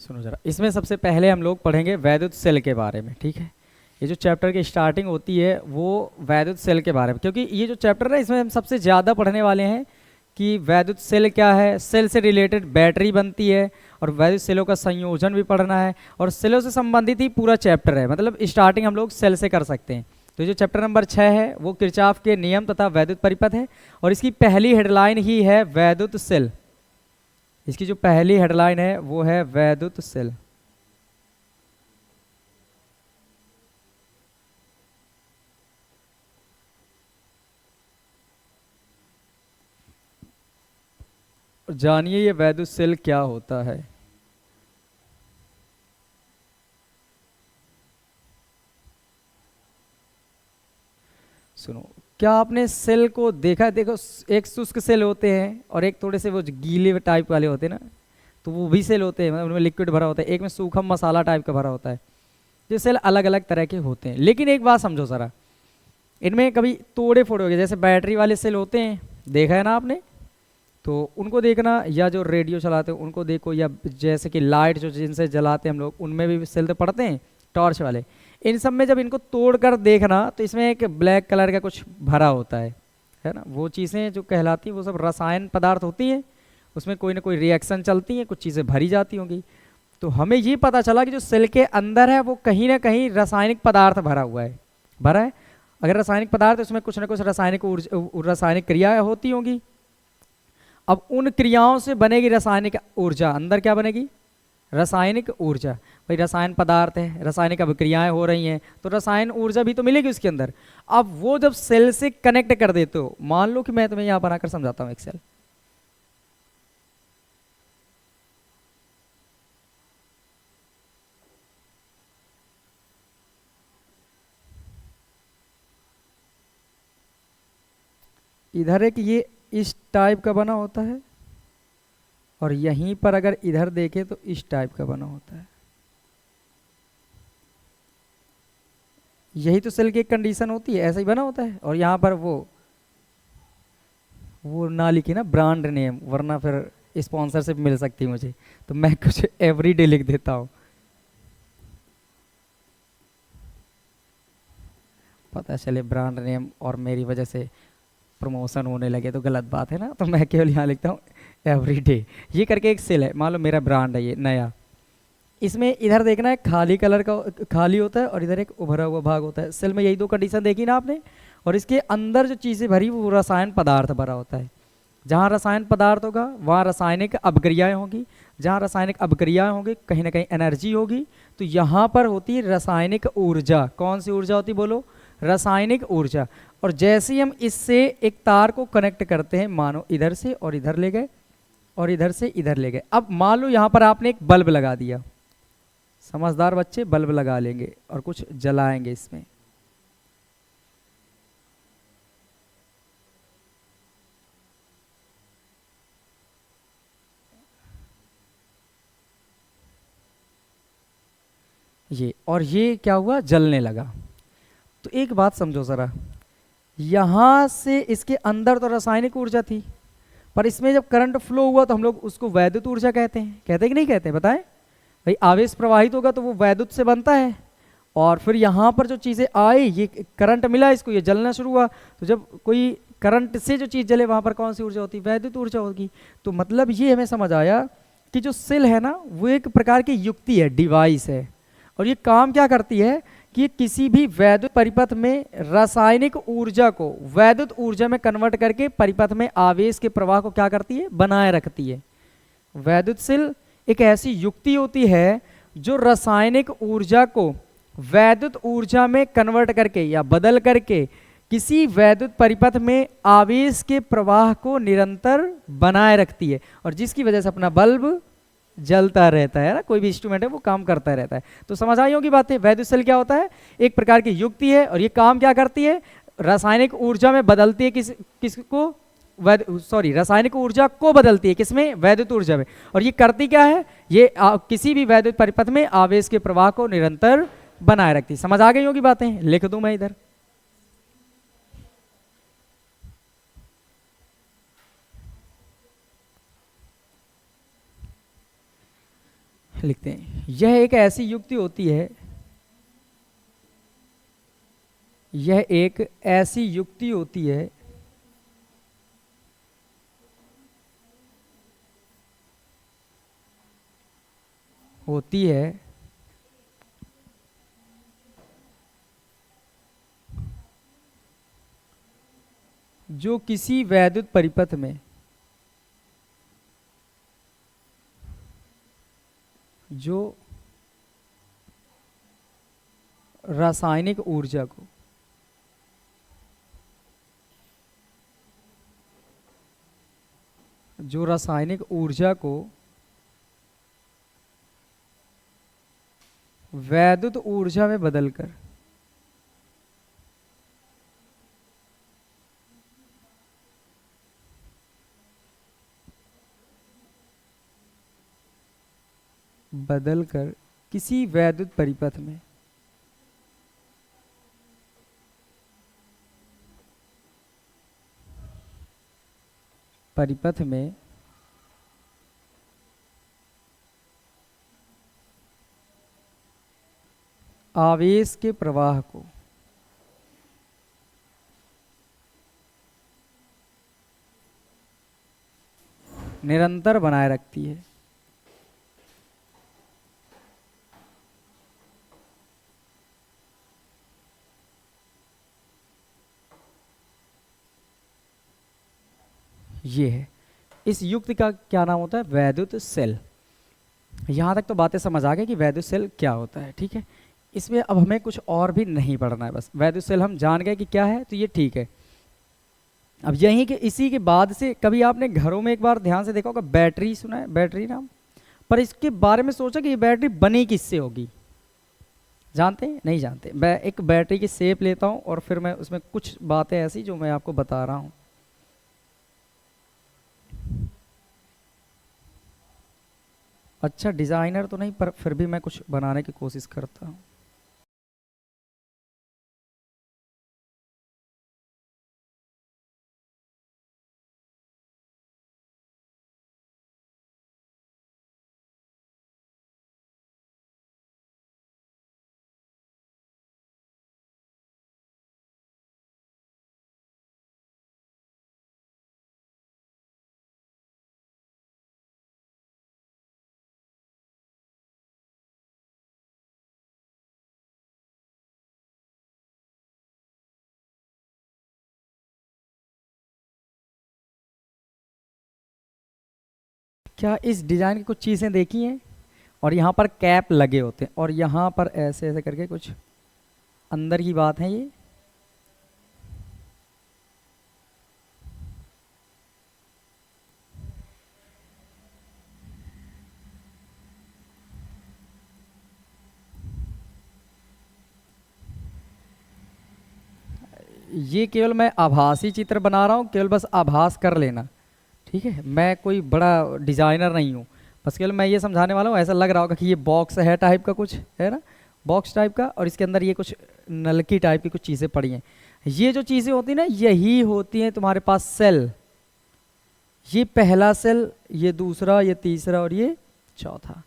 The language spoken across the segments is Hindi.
सुनो जरा, इसमें सबसे पहले हम लोग पढ़ेंगे वैद्युत सेल के बारे में, ठीक है। ये जो चैप्टर की स्टार्टिंग होती है वो वैद्युत सेल के बारे में, क्योंकि ये जो चैप्टर है इसमें हम सबसे ज़्यादा पढ़ने वाले हैं कि वैद्युत सेल क्या है, सेल से रिलेटेड बैटरी बनती है और वैद्युत सेलों का संयोजन भी पढ़ना है, और सेलों से संबंधित ही पूरा चैप्टर है, मतलब स्टार्टिंग हम लोग सेल से कर सकते हैं। तो जो चैप्टर नंबर 6 है वो किरचॉफ के नियम तथा वैद्युत परिपथ है, और इसकी पहली हेडलाइन ही है वैद्युत सेल। इसकी जो पहली हेडलाइन है वो है वैद्युत सेल। जानिए ये वैद्युत सेल क्या होता है। सुनो, क्या आपने सेल को देखा है? देखो, एक शुष्क सेल होते हैं और एक थोड़े से वो जो गीले टाइप वाले होते हैं ना, तो वो भी सेल होते हैं, मतलब उनमें लिक्विड भरा होता है। एक में सूखा मसाला टाइप का भरा होता है। ये सेल अलग अलग तरह के होते हैं, लेकिन एक बात समझो जरा, इनमें कभी तोड़े फोड़े हो गए, जैसे बैटरी वाले सेल होते हैं, देखा है ना आपने? तो उनको देखना, या जो रेडियो चलाते हैं उनको देखो, या जैसे कि लाइट जो जिनसे जलाते हैं हम लोग, उनमें भी सेल तो पड़ते हैं, टॉर्च वाले। इन सब में जब इनको तोड़ कर देखना तो इसमें एक ब्लैक कलर का कुछ भरा होता है ना। वो चीज़ें जो कहलाती हैं वो सब रसायन पदार्थ होती हैं, उसमें कोई ना कोई रिएक्शन चलती है, कुछ चीज़ें भरी जाती होंगी। तो हमें ये पता चला कि जो सेल के अंदर है वो कहीं ना कहीं रासायनिक पदार्थ भरा हुआ है, भरा है। अगर रासायनिक पदार्थ है उसमें कुछ ना कुछ रासायनिक रासायनिक क्रियाएं होती होंगी। अब उन क्रियाओं से बनेगी रासायनिक ऊर्जा। अंदर क्या बनेगी? रासायनिक ऊर्जा। भाई रसायन पदार्थ है, रासायनिक अभिक्रियाएं हो रही हैं, तो रसायन ऊर्जा भी तो मिलेगी उसके अंदर। अब वो जब सेल से कनेक्ट कर देते हो, मान लो कि मैं तुम्हें यहां बनाकर समझाता हूं एक सेल। इधर एक ये इस टाइप का बना होता है, और यहीं पर अगर इधर देखें तो इस टाइप का बना होता है। यही तो सेल की एक कंडीशन होती है, ऐसा ही बना होता है। और यहाँ पर वो ना लिखी ना ब्रांड नेम, वरना फिर स्पॉन्सरशिप मिल सकती है मुझे, तो मैं कुछ एवरीडे लिख देता हूँ। पता चले ब्रांड नेम और मेरी वजह से प्रमोशन होने लगे तो गलत बात है ना, तो मैं केवल यहाँ लिखता हूँ एवरीडे। ये करके एक सेल है, मान लो मेरा ब्रांड है ये नया। इसमें इधर देखना है खाली कलर का खाली होता है, और इधर एक उभरा हुआ भाग होता है। सेल में यही दो कंडीशन देखी ना आपने। और इसके अंदर जो चीज़ें भरी वो रसायन पदार्थ भरा होता है। जहाँ रसायन पदार्थ होगा वहाँ रासायनिक अभिक्रियाएं होंगी। जहाँ रासायनिक अभिक्रियाएं होंगी कहीं ना कहीं एनर्जी होगी। तो यहाँ पर होती है रासायनिक ऊर्जा। कौन सी ऊर्जा होती बोलो? रासायनिक ऊर्जा। और जैसे ही हम इससे एक तार को कनेक्ट करते हैं, मानो इधर से और इधर ले गए और इधर से इधर ले गए। अब मान लो यहाँ पर आपने एक बल्ब लगा दिया। समझदार बच्चे बल्ब लगा लेंगे और कुछ जलाएंगे इसमें। ये और ये क्या हुआ? जलने लगा। तो एक बात समझो ज़रा, यहाँ से इसके अंदर तो रासायनिक ऊर्जा थी, पर इसमें जब करंट फ्लो हुआ तो हम लोग उसको वैद्युत ऊर्जा कहते हैं। कहते हैं कि नहीं कहते? बताएं भाई। आवेश प्रवाहित होगा तो वो वैद्युत से बनता है। और फिर यहाँ पर जो चीज़ें आई, ये करंट मिला इसको, ये जलना शुरू हुआ। तो जब कोई करंट से जो चीज़ जले वहाँ पर कौन सी ऊर्जा होती? वैद्युत ऊर्जा होगी। तो मतलब ये हमें समझ आया कि जो सेल है ना वो एक प्रकार की युक्ति है, डिवाइस है। और ये काम क्या करती है कि किसी भी वैद्युत परिपथ में रासायनिक ऊर्जा को वैद्युत ऊर्जा में कन्वर्ट करके परिपथ में आवेश के प्रवाह को क्या करती है? बनाए रखती है। वैद्युत सेल एक ऐसी युक्ति होती है जो रासायनिक ऊर्जा को वैद्युत ऊर्जा में कन्वर्ट करके या बदल करके किसी वैद्युत परिपथ में आवेश के प्रवाह को निरंतर बनाए रखती है, और जिसकी वजह से अपना बल्ब जलता रहता है ना। कोई भी इंस्ट्रूमेंट है वो काम करता रहता है। तो समझ आई होगी बातें। वैद्युत सेल क्या होता है? एक प्रकार की युक्ति है, और ये काम क्या करती है? रासायनिक ऊर्जा में बदलती है किसको? रासायनिक ऊर्जा को बदलती है किसमें? वैद्युत ऊर्जा में। और ये करती क्या है? ये किसी भी वैद्युत परिपथ में आवेश के प्रवाह को निरंतर बनाए रखती है। समझ आ गई होगी बातें? लिख दूं मैं इधर? लिखते हैं, यह एक ऐसी युक्ति होती है, यह एक ऐसी युक्ति होती है जो किसी वैद्युत परिपथ में जो रासायनिक ऊर्जा को वैद्युत ऊर्जा में बदलकर किसी वैद्युत परिपथ में आवेश के प्रवाह को निरंतर बनाए रखती है। ये है, इस युक्ति का क्या नाम होता है? वैद्युत सेल। यहाँ तक तो बातें समझ आ गई कि वैद्युत सेल क्या होता है, ठीक है। इसमें अब हमें कुछ और भी नहीं पढ़ना है, बस वैद्युत सेल हम जान गए कि क्या है, तो ये ठीक है। अब यहीं के इसी के बाद से कभी आपने घरों में एक बार ध्यान से देखा होगा, बैटरी सुना है, बैटरी नाम, पर इसके बारे में सोचा कि ये बैटरी बनी किससे होगी? जानते हैं? नहीं जानते। मैं एक बैटरी की शेप लेता हूँ और फिर मैं उसमें कुछ बातें ऐसी जो मैं आपको बता रहा हूँ। अच्छा डिज़ाइनर तो नहीं, पर फिर भी मैं कुछ बनाने की कोशिश करता हूँ। क्या इस डिज़ाइन की कुछ चीज़ें देखी हैं? और यहाँ पर कैप लगे होते हैं और यहाँ पर ऐसे ऐसे करके कुछ अंदर की बात है ये केवल मैं आभासी चित्र बना रहा हूँ, केवल बस आभास कर लेना, ठीक है। मैं कोई बड़ा डिज़ाइनर नहीं हूँ, बस केवल मैं ये समझाने वाला हूँ। ऐसा लग रहा होगा कि ये बॉक्स है टाइप का, कुछ है ना, बॉक्स टाइप का, और इसके अंदर ये कुछ नलकी टाइप की कुछ चीज़ें पड़ी हैं। ये जो चीज़ें होती हैं ना, यही होती हैं तुम्हारे पास सेल। ये पहला सेल, ये दूसरा, ये तीसरा और ये चौथा,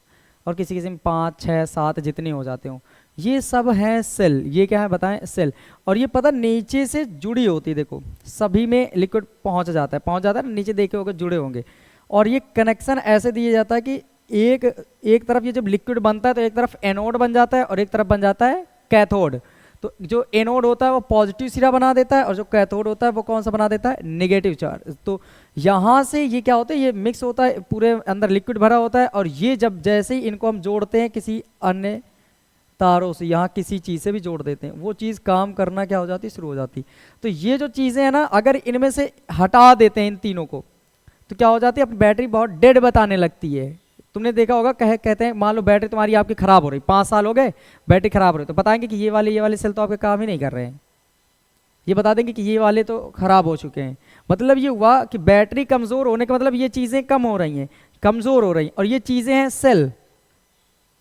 और किसी किसी में 5 6 7 जितने हो जाते हो, ये सब हैं सेल। ये क्या है बताएं? सेल। और ये पता नीचे से जुड़ी होती है, देखो सभी में लिक्विड पहुंच जाता है ना, नीचे देखे होंगे जुड़े होंगे। और ये कनेक्शन ऐसे दिया जाता है कि एक तरफ ये जब लिक्विड बनता है तो एक तरफ एनोड बन जाता है और एक तरफ बन जाता है कैथोड। तो जो एनोड होता है वो पॉजिटिव सिरा बना देता है और जो कैथोड होता है वो कौन सा बना देता है? Negative charge. तो यहाँ से ये क्या होता है, ये मिक्स होता है, पूरे अंदर लिक्विड भरा होता है, और ये जब जैसे ही इनको हम जोड़ते हैं किसी अन्य तारों से, यहाँ किसी चीज़ से भी जोड़ देते हैं, वो चीज़ काम करना क्या हो जाती है? शुरू हो जाती। तो ये जो चीज़ें हैं ना, अगर इनमें से हटा देते हैं इन तीनों को, तो क्या हो जाती है? अपनी बैटरी बहुत डेड बताने लगती है। तुमने देखा होगा, कहते हैं मान लो बैटरी तुम्हारी आपकी खराब हो रही, 5 साल हो गए बैटरी खराब हो रही, तो बताएंगे कि ये वाले सेल तो आपके काम ही नहीं कर रहे हैं, ये बता देंगे कि ये वाले तो खराब हो चुके हैं। मतलब ये हुआ कि बैटरी कमज़ोर होने का मतलब ये चीज़ें कम हो रही हैं, कमज़ोर हो रही हैं, और ये चीज़ें हैं सेल।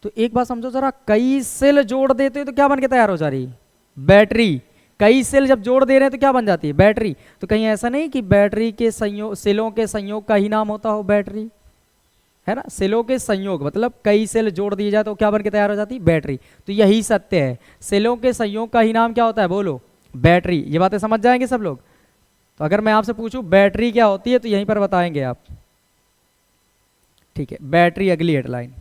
तो एक बात समझो जरा, कई सेल जोड़ देते हो तो क्या बन के तैयार हो जा रही? बैटरी। कई सेल जब जोड़ दे रहे हैं तो क्या बन जाती है? बैटरी। तो कहीं ऐसा नहीं कि बैटरी के संयोग, सेलों के संयोग का ही नाम होता हो बैटरी? है ना। सेलों के संयोग मतलब कई सेल जोड़ दिए जाए तो क्या बन के तैयार हो जाती है, बैटरी। तो यही सत्य है, सेलों के संयोग का ही नाम क्या होता है, बोलो, बैटरी। ये बातें समझ जाएंगे सब लोग। तो अगर मैं आपसे पूछूं बैटरी क्या होती है तो यहीं पर बताएंगे आप। ठीक है, बैटरी अगली हेडलाइन।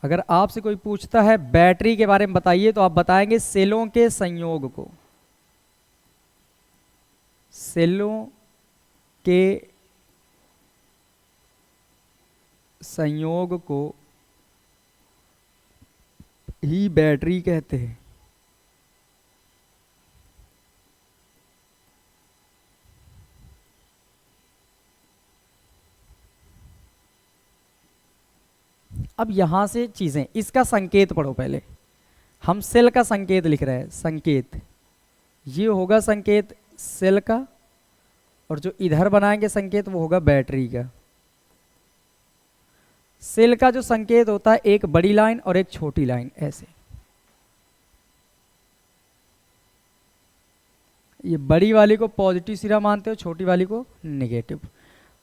अगर आपसे कोई पूछता है बैटरी के बारे में बताइए तो आप बताएंगे सेलों के संयोग को, सेलों के संयोग को ही बैटरी कहते हैं। अब यहां से चीजें, इसका संकेत पढ़ो पहले। हम सेल का संकेत लिख रहे हैं, संकेत ये होगा संकेत सेल का, और जो इधर बनाएंगे संकेत वो होगा बैटरी का। सेल का जो संकेत होता है एक बड़ी लाइन और एक छोटी लाइन, ऐसे। ये बड़ी वाली को पॉजिटिव सिरा मानते हो, छोटी वाली को नेगेटिव।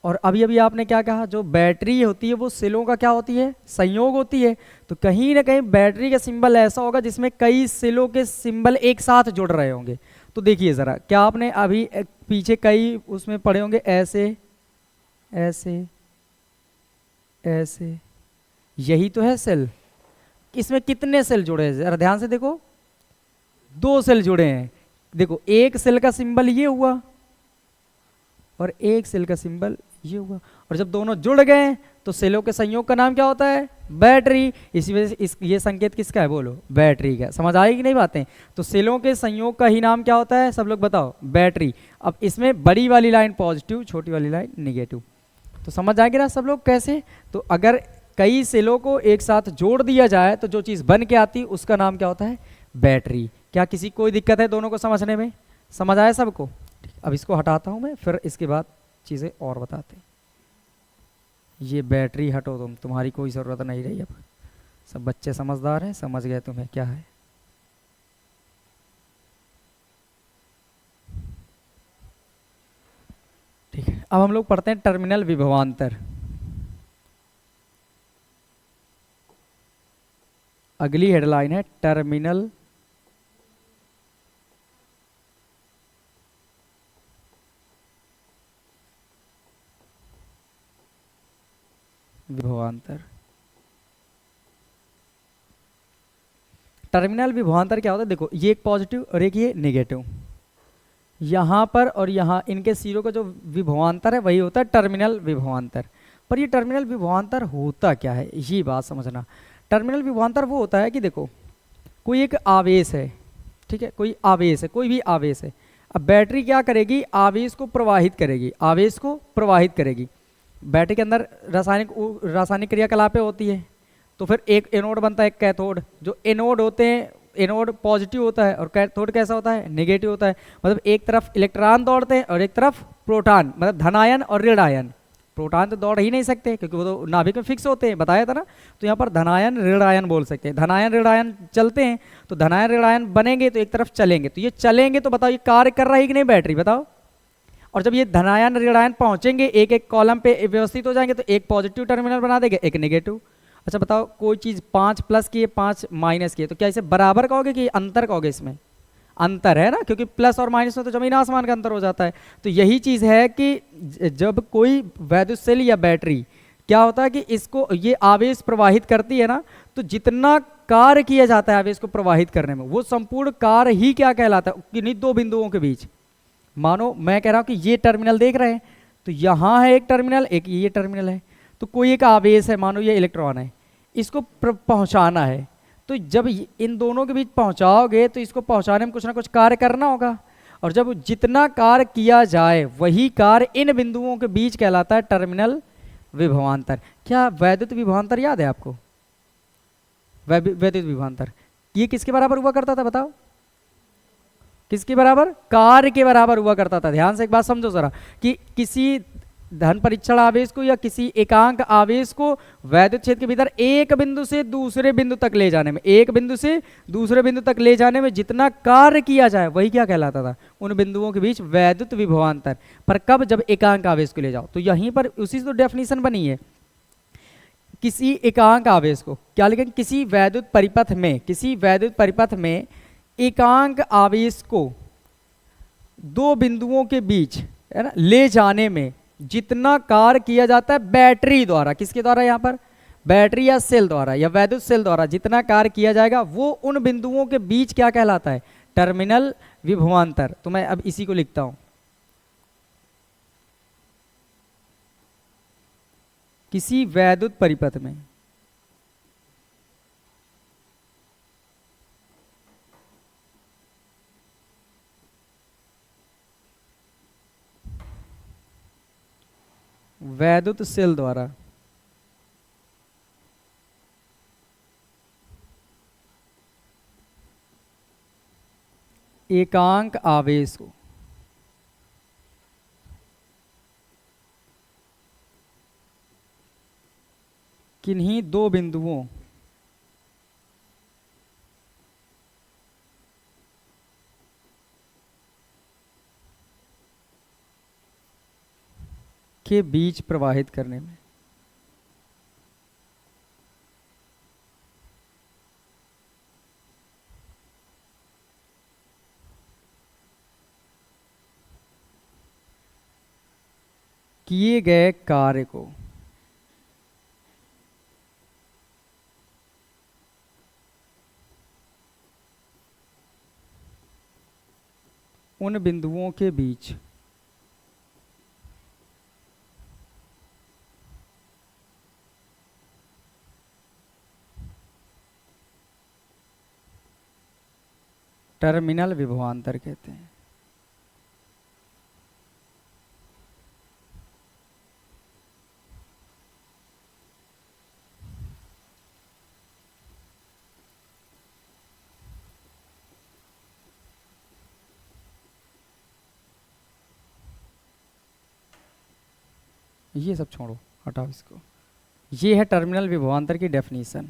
और अभी अभी आपने क्या कहा, जो बैटरी होती है वो सेलों का क्या होती है, संयोग होती है। तो कहीं ना कहीं बैटरी का सिंबल ऐसा होगा जिसमें कई सेलों के सिंबल एक साथ जुड़ रहे होंगे। तो देखिए ज़रा, क्या आपने अभी पीछे कई उसमें पढ़े होंगे, ऐसे ऐसे ऐसे, यही तो है सेल। इसमें कितने सेल जुड़े हैं जरा ध्यान से देखो, 2 सेल जुड़े हैं। देखो एक सेल का सिंबल ये हुआ और एक सेल का सिंबल ये हुआ, और जब दोनों जुड़ गए तो सेलों के संयोग का नाम क्या होता है, बैटरी। इसी वजह से ये संकेत किसका है, बोलो, बैटरी का। समझ आएगी नहीं बातें। तो सेलों के संयोग का ही नाम क्या होता है, सब लोग बताओ, बैटरी। अब इसमें बड़ी वाली लाइन पॉजिटिव, छोटी वाली लाइन निगेटिव। तो समझ आएगी ना सब लोग कैसे। तो अगर कई सेलों को एक साथ जोड़ दिया जाए तो जो चीज़ बन के आती है उसका नाम क्या होता है, बैटरी। क्या किसी कोई दिक्कत है दोनों को समझने में, समझ आया सबको। अब इसको हटाता हूँ मैं, फिर इसके बाद चीज़ें और बताते हैं। ये बैटरी हटो तुम, तुम्हारी कोई ज़रूरत नहीं रही अब। सब बच्चे समझदार हैं, समझ गए तुम्हें क्या है। ठीक है, अब हम लोग पढ़ते हैं टर्मिनल विभवांतर। अगली हेडलाइन है टर्मिनल विभवांतर। टर्मिनल विभवांतर क्या होता है, देखो ये एक पॉजिटिव और एक ये नेगेटिव, यहाँ पर और यहाँ इनके सिरों का जो विभवांतर है वही होता है टर्मिनल विभवांतर। पर ये टर्मिनल विभवांतर होता क्या है, ये बात समझना। टर्मिनल विभवांतर वो होता है कि देखो कोई एक आवेश है, ठीक है, कोई आवेश है, कोई भी आवेश है। अब बैटरी क्या करेगी, आवेश को प्रवाहित करेगी, आवेश को प्रवाहित करेगी। बैटरी के अंदर रासायनिक क्रियाकलापें होती है। तो फिर एक एनोड बनता है, एक कैथोड। जो एनोड होते हैं, एनोड पॉजिटिव होता है और कैथोड कैसा होता है, नेगेटिव होता है। मतलब एक तरफ इलेक्ट्रॉन दौड़ते हैं और एक तरफ प्रोटॉन, मतलब धनायन और ऋण आयन। प्रोटॉन तो दौड़ ही नहीं सकते क्योंकि वो तो नाभिक में फिक्स होते हैं, बताया था ना। तो यहाँ पर धनायन ऋण आयन बोल सकते हैं। धनायन ऋण आयन चलते हैं, तो धनायन ऋण आयन बनेंगे तो एक तरफ चलेंगे। तो ये चलेंगे तो बताओ ये कार्य कर रहा है कि नहीं बैटरी, बताओ। और जब ये धनायन ऋण आयन पहुंचेंगे एक एक कॉलम पे व्यवस्थित हो जाएंगे तो एक पॉजिटिव टर्मिनल बना देंगे, एक नेगेटिव। अच्छा बताओ, कोई चीज़ 5 प्लस की है 5 माइनस की है, तो क्या इसे बराबर कहोगे कि अंतर कहोगे, इसमें अंतर है ना, क्योंकि प्लस और माइनस में तो जमीन आसमान का अंतर हो जाता है। तो यही चीज़ है कि जब कोई वैद्युत सेल या बैटरी क्या होता है कि इसको ये आवेश प्रवाहित करती है ना, तो जितना कार्य किया जाता है आवेश को प्रवाहित करने में वो संपूर्ण कार्य ही क्या कहलाता है, किन्हीं 2 बिंदुओं के बीच। मानो मैं कह रहा हूँ कि ये टर्मिनल देख रहे हैं, तो यहाँ है एक टर्मिनल, एक ये टर्मिनल है। तो कोई एक आवेश है, मानो ये इलेक्ट्रॉन है, इसको पहुँचाना है। तो जब इन दोनों के बीच पहुँचाओगे तो इसको पहुँचाने में कुछ ना कुछ कार्य करना होगा। और जब जितना कार्य किया जाए वही कार्य इन बिंदुओं के बीच कहलाता है टर्मिनल विभवांतर। क्या वैद्युत विभवांतर याद है आपको, वैद्युत विभवांतर ये किसके बराबर हुआ करता था, बताओ किसके बराबर, कार्य के बराबर हुआ करता था। ध्यान से एक बात समझो जरा कि किसी धन परीक्षण आवेश को या किसी एकांक आवेश को वैद्युत क्षेत्र के भीतर एक बिंदु से दूसरे बिंदु तक ले जाने में, एक बिंदु से दूसरे बिंदु तक ले जाने में जितना कार्य किया जाए वही क्या कहलाता था, उन बिंदुओं के बीच वैद्युत विभवांतर। पर कब, जब एकांक आवेश को ले जाओ। तो यहीं पर उसी से तो डेफिनेशन बनी है। किसी एकांक आवेश को क्या लिखेंगे, किसी वैद्युत परिपथ में, किसी वैद्युत परिपथ में एकांक आवेश को दो बिंदुओं के बीच है ना ले जाने में जितना कार्य किया जाता है बैटरी द्वारा, किसके द्वारा, यहाँ पर बैटरी या सेल द्वारा या वैद्युत सेल द्वारा जितना कार्य किया जाएगा वो उन बिंदुओं के बीच क्या कहलाता है, टर्मिनल विभवांतर। तो मैं अब इसी को लिखता हूं, किसी वैद्युत परिपथ में वैद्युत सेल द्वारा एकांक आवेश को किन्हीं दो बिंदुओं के बीच प्रवाहित करने में किए गए कार्य को उन बिंदुओं के बीच टर्मिनल विभवांतर कहते हैं। ये सब छोड़ो, हटाओ इसको। ये है टर्मिनल विभवांतर की डेफिनेशन।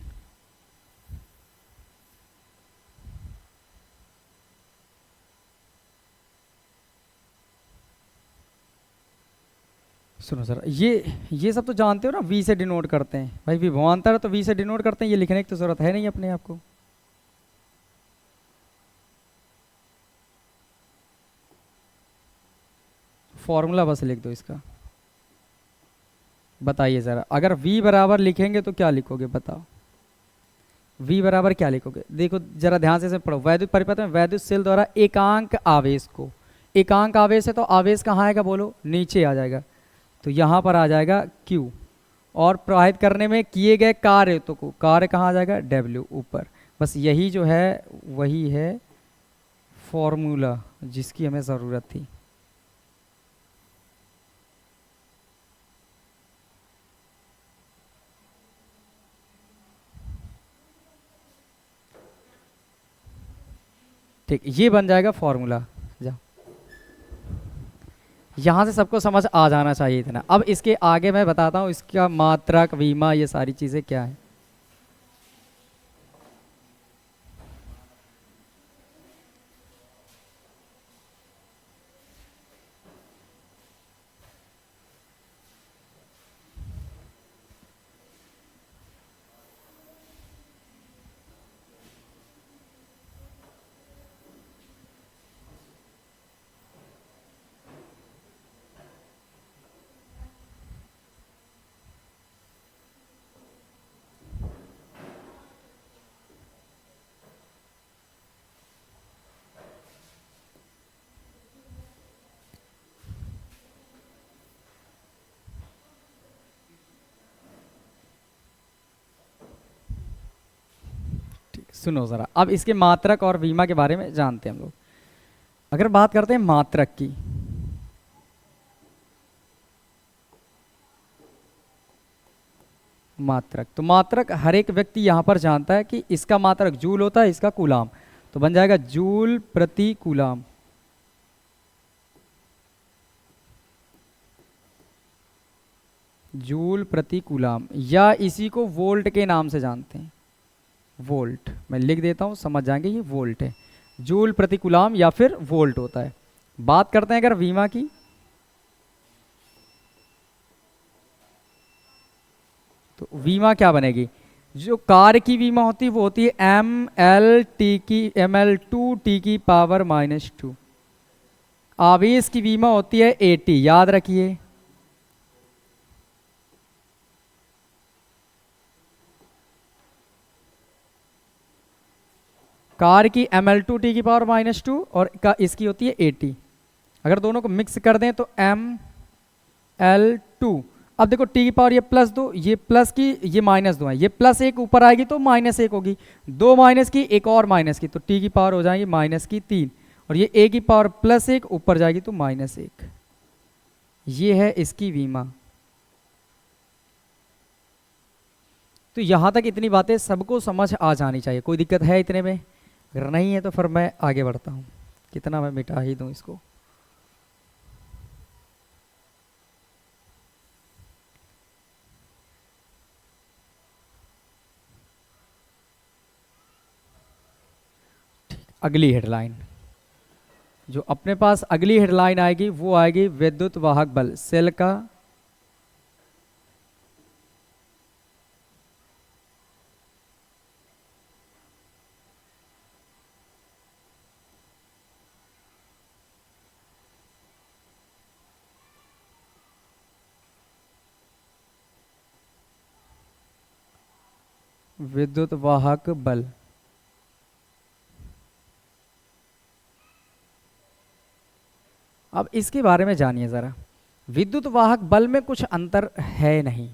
सुनो सर, ये सब तो जानते हो ना, वी से डिनोट करते हैं भाई, विभवांतर तो वी से डिनोट करते हैं, ये लिखने की तो जरूरत है नहीं अपने आप को। फॉर्मूला बस लिख दो इसका। बताइए जरा, अगर v बराबर लिखेंगे तो क्या लिखोगे, बताओ v बराबर क्या लिखोगे। देखो जरा ध्यान से पढ़ो, वैद्युत परिपथ में वैद्युत सेल द्वारा एकांक आवेश को, एकांक आवेश है तो आवेश कहाँ आएगा बोलो, नीचे आ जाएगा, तो यहाँ पर आ जाएगा q, और प्रवाहित करने में किए गए कार्य, तो कार्य कहाँ आ जाएगा, w ऊपर। बस यही जो है वही है फॉर्मूला जिसकी हमें ज़रूरत थी। ठीक, ये बन जाएगा फॉर्मूला। जाओ, यहाँ से सबको समझ आ जाना चाहिए इतना। अब इसके आगे मैं बताता हूँ इसका मात्रक, वीमा, ये सारी चीज़ें क्या है। सुनो ज़रा, अब इसके मात्रक और वीमा के बारे में जानते हैं हम लोग। अगर बात करते हैं मात्रक की, मात्रक तो मात्रक हर एक व्यक्ति यहाँ पर जानता है कि इसका मात्रक जूल होता है, इसका कूलाम, तो बन जाएगा जूल प्रति कूलाम। जूल प्रति कूलाम, या इसी को वोल्ट के नाम से जानते हैं, वोल्ट। मैं लिख देता हूँ, समझ जाएंगे ये वोल्ट है। जूल प्रति कूलाम या फिर वोल्ट होता है। बात करते हैं अगर वीमा की, तो वीमा क्या बनेगी? जो कार की वीमा होती है वो होती है mL2T⁻²। आवेश की वीमा होती है AT, याद रखिए। कार की mL2T⁻² और इसकी होती है AT। अगर दोनों को मिक्स कर दें तो mL2, अब देखो टी की पावर ये +2, ये प्लस की, ये -2 है, ये +1 ऊपर आएगी तो -1 होगी, 2 माइनस की, एक और माइनस की, तो टी की पावर हो जाएगी -3, और ये a की पावर +1 ऊपर जाएगी तो -1। ये है इसकी वीमा। तो यहाँ तक इतनी बातें सबको समझ आ जानी चाहिए। कोई दिक्कत है इतने में? अगर नहीं है तो फिर मैं आगे बढ़ता हूँ। कितना मैं मिटा ही दूँ इसको। अगली हेडलाइन, जो अपने पास अगली हेडलाइन आएगी वो आएगी विद्युत वाहक बल, सेल का विद्युत वाहक बल। अब इसके बारे में जानिए ज़रा। विद्युत वाहक बल में कुछ अंतर है नहीं।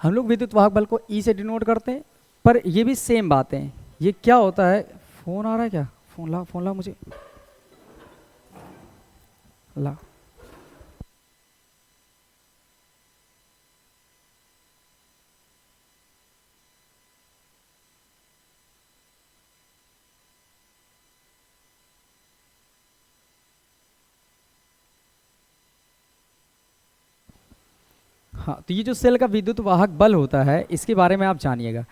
हम लोग विद्युत वाहक बल को ई से डिनोट करते हैं, पर ये भी सेम बातें हैं। ये क्या होता है? फोन आ रहा है क्या? फोन ला मुझे, ला। हाँ, तो ये जो सेल का विद्युत वाहक बल होता है इसके बारे में आप जानिएगा।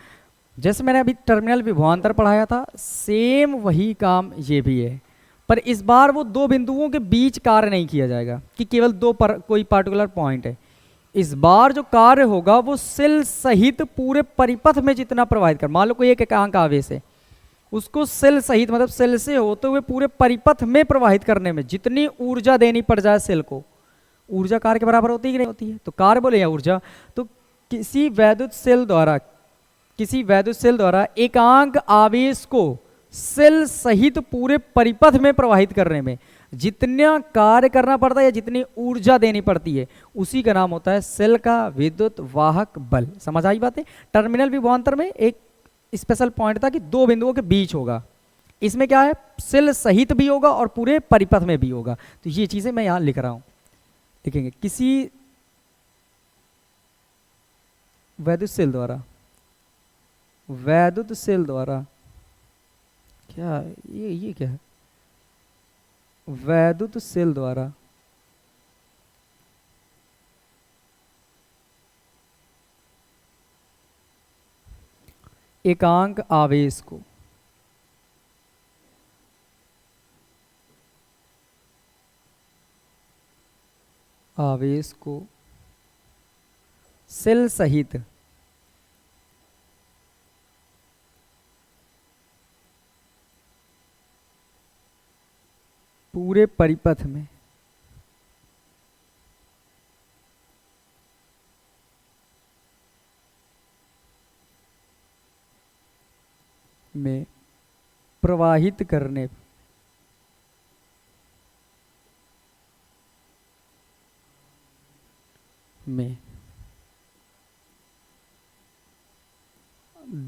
जैसे मैंने अभी टर्मिनल विभवांतर पढ़ाया था, सेम वही काम ये भी है, पर इस बार वो दो बिंदुओं के बीच कार्य नहीं किया जाएगा कि केवल कोई पार्टिकुलर पॉइंट है। इस बार जो कार्य होगा वो सेल सहित पूरे परिपथ में जितना प्रवाहित कर, मान लो कोई एक एकांक आवेश है, उसको सेल सहित मतलब सेल से होते हुए पूरे परिपथ में प्रवाहित करने में जितनी ऊर्जा देनी पड़ जाए सेल को, ऊर्जा कार्य के बराबर होती है कि नहीं होती है? तो कार्य बोले या ऊर्जा, तो किसी वैद्युत सेल द्वारा एकांक आवेश को सेल सहित पूरे परिपथ में प्रवाहित करने में जितना कार्य करना पड़ता है या जितनी ऊर्जा देनी पड़ती है, उसी का नाम होता है सेल का विद्युत वाहक बल। समझ आई बातें? टर्मिनल विभवांतर में एक स्पेशल पॉइंट था कि दो बिंदुओं के बीच होगा, इसमें क्या है, सेल सहित भी होगा और पूरे परिपथ में भी होगा। तो ये चीजें मैं यहां लिख रहा हूं। देखेंगे किसी वैद्युत सेल द्वारा क्या ये क्या है? वैद्युत सेल द्वारा एकांक आवेश को सेल सहित पूरे परिपथ में प्रवाहित करने में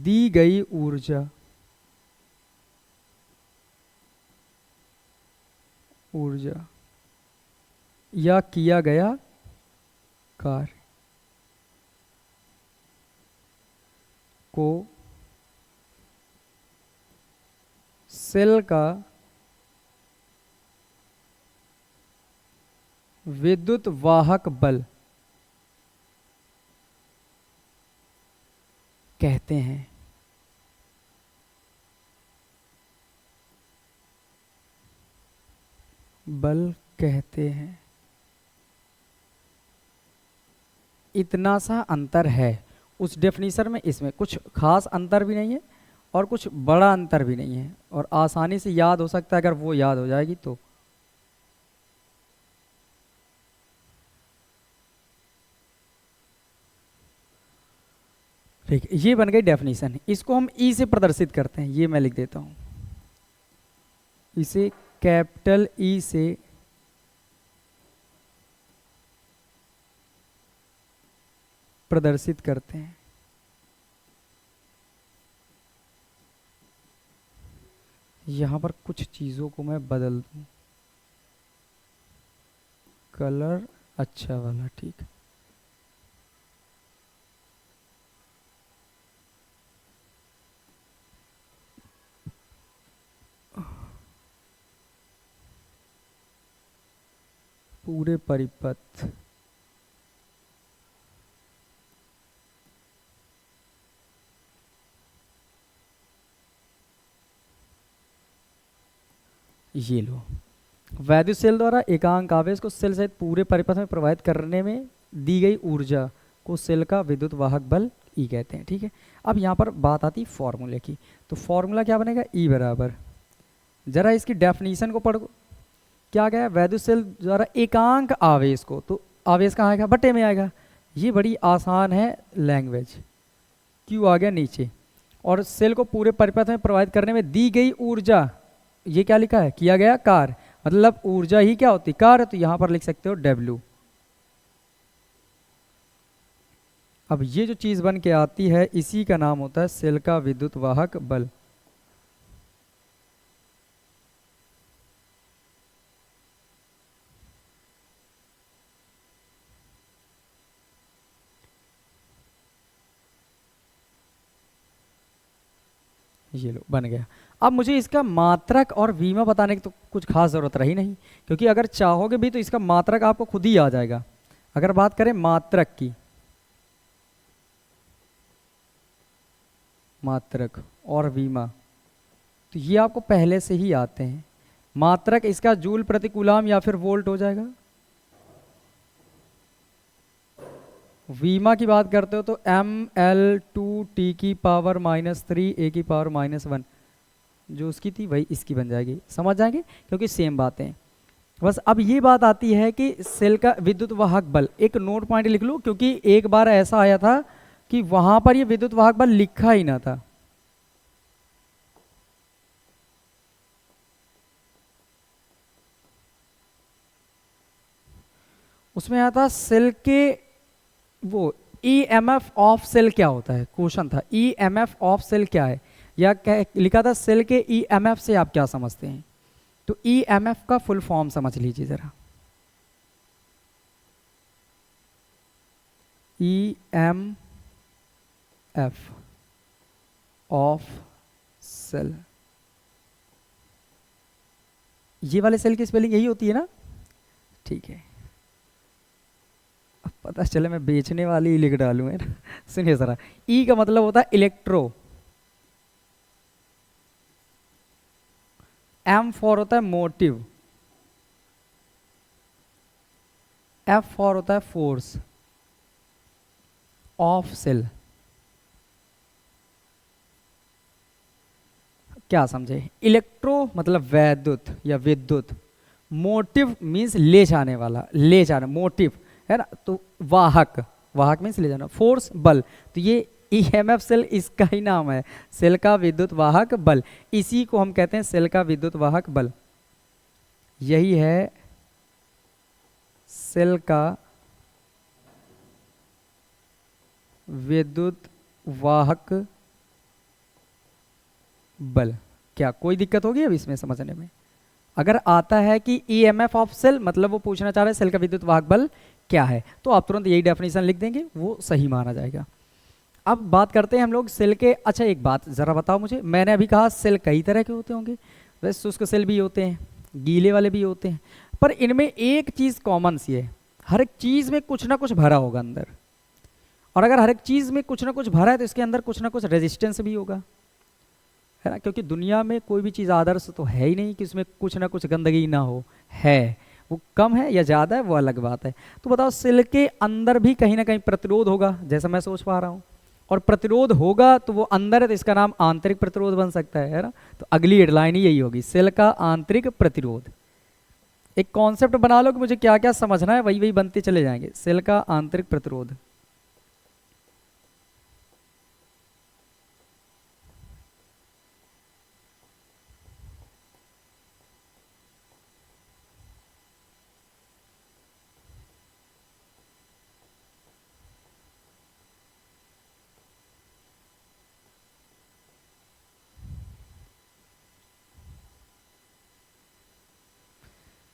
दी गई ऊर्जा या किया गया कार्य को सेल का विद्युत वाहक बल कहते हैं। बल कहते हैं। इतना सा अंतर है उस डेफिनेशन में, इसमें कुछ खास अंतर भी नहीं है और कुछ बड़ा अंतर भी नहीं है, और आसानी से याद हो सकता है अगर वो याद हो जाएगी तो। ठीक है, ये बन गई डेफिनेशन। इसको हम ई से प्रदर्शित करते हैं, ये मैं लिख देता हूं, इसे कैपिटल ई से प्रदर्शित करते हैं। यहां पर कुछ चीजों को मैं बदल दूं, कलर अच्छा वाला, ठीक है। पूरे परिपथ, ये लो, वैद्युत सेल द्वारा एकांक आवेश को सेल सहित पूरे परिपथ में प्रवाहित करने में दी गई ऊर्जा को सेल का विद्युत वाहक बल ई कहते हैं। ठीक है, अब यहाँ पर बात आती फॉर्मूले की, तो फॉर्मूला क्या बनेगा, ई बराबर, जरा इसकी डेफिनेशन को पढ़ो, क्या गया, वैद्युत सेल द्वारा एकांक आवेश को, तो आवेश कहाँ आएगा, बटे में आएगा। ये बड़ी आसान है लैंग्वेज, क्यू आ गया नीचे, और सेल को पूरे परिपथ में प्रवाहित करने में दी गई ऊर्जा, ये क्या लिखा है, किया गया कार्य, मतलब ऊर्जा ही क्या होती, कार्य, तो यहां पर लिख सकते हो W। अब ये जो चीज बन के आती है इसी का नाम होता है सेल का विद्युत वाहक बल। ये लो बन गया। अब मुझे इसका मात्रक और विमा बताने की तो कुछ खास ज़रूरत रही नहीं, क्योंकि अगर चाहोगे भी तो इसका मात्रक आपको खुद ही आ जाएगा। अगर बात करें मात्रक की, मात्रक और विमा, तो ये आपको पहले से ही आते हैं। मात्रक इसका जूल प्रति कूलाम या फिर वोल्ट हो जाएगा। वीमा की बात करते हो तो ml2t की पावर -3 a की पावर -1 जो उसकी थी वही इसकी बन जाएगी, समझ जाएंगे क्योंकि सेम बातें हैं। बस अब ये बात आती है कि सेल का विद्युत वाहक बल, एक नोट पॉइंट लिख लो, क्योंकि एक बार ऐसा आया था कि वहां पर ये विद्युत वाहक बल लिखा ही ना था। उसमें आया था सेल के वो EMF ऑफ सेल क्या होता है, क्वेश्चन था EMF ऑफ सेल क्या है, या क्या लिखा था सेल के EMF से आप क्या समझते हैं। तो EMF का फुल फॉर्म समझ लीजिए जरा, EMF ऑफ सेल, ये वाले सेल की स्पेलिंग यही होती है ना, ठीक है। अब पता चले मैं बेचने वाली ही लिख डालूं है ना। सुनिए जरा, ई का मतलब होता है इलेक्ट्रो, एम फॉर होता है मोटिव, एफ फॉर होता है फोर्स ऑफ सेल। क्या समझे, इलेक्ट्रो मतलब वैद्युत या विद्युत, मोटिव मीन्स ले जाने वाला, ले जाना, मोटिव है ना, तो वाहक, वाहक मीन्स ले जाना, फोर्स बल, तो ये EMF सेल इसका ही नाम है, सेल का विद्युत वाहक बल, इसी को हम कहते हैं सेल का विद्युत वाहक बल। यही है सेल का विद्युत वाहक बल। क्या कोई दिक्कत होगी अब इसमें समझने में? अगर आता है कि EMF ऑफ सेल मतलब वो पूछना चाह रहे हैं सेल का विद्युत वाहक बल क्या है, तो आप तुरंत यही डेफिनेशन लिख देंगे, वो सही माना जाएगा। अब बात करते हैं हम लोग सेल के। अच्छा एक बात जरा बताओ मुझे, मैंने अभी कहा सेल कई तरह के होते होंगे, वैसे शुष्क सेल भी होते हैं, गीले वाले भी होते हैं, पर इनमें एक चीज कॉमन सी है, हर एक चीज में कुछ ना कुछ भरा होगा अंदर, और अगर हर एक चीज़ में कुछ ना कुछ भरा है तो इसके अंदर कुछ ना कुछ रेजिस्टेंस भी होगा, है ना, क्योंकि दुनिया में कोई भी चीज़ आदर्श तो है ही नहीं कि उसमें कुछ ना कुछ गंदगी ना हो, है, वो कम है या ज़्यादा है वो अलग बात है। तो बताओ सिल के अंदर भी कहीं ना कहीं प्रतिरोध होगा, जैसा मैं सोच पा रहा हूँ, और प्रतिरोध होगा तो वो अंदर है तो इसका नाम आंतरिक प्रतिरोध बन सकता है ना। तो अगली हेडलाइन ही यही होगी, सेल का आंतरिक प्रतिरोध। एक कॉन्सेप्ट बना लो कि मुझे क्या क्या समझना है, वही वही बनते चले जाएंगे। सेल का आंतरिक प्रतिरोध,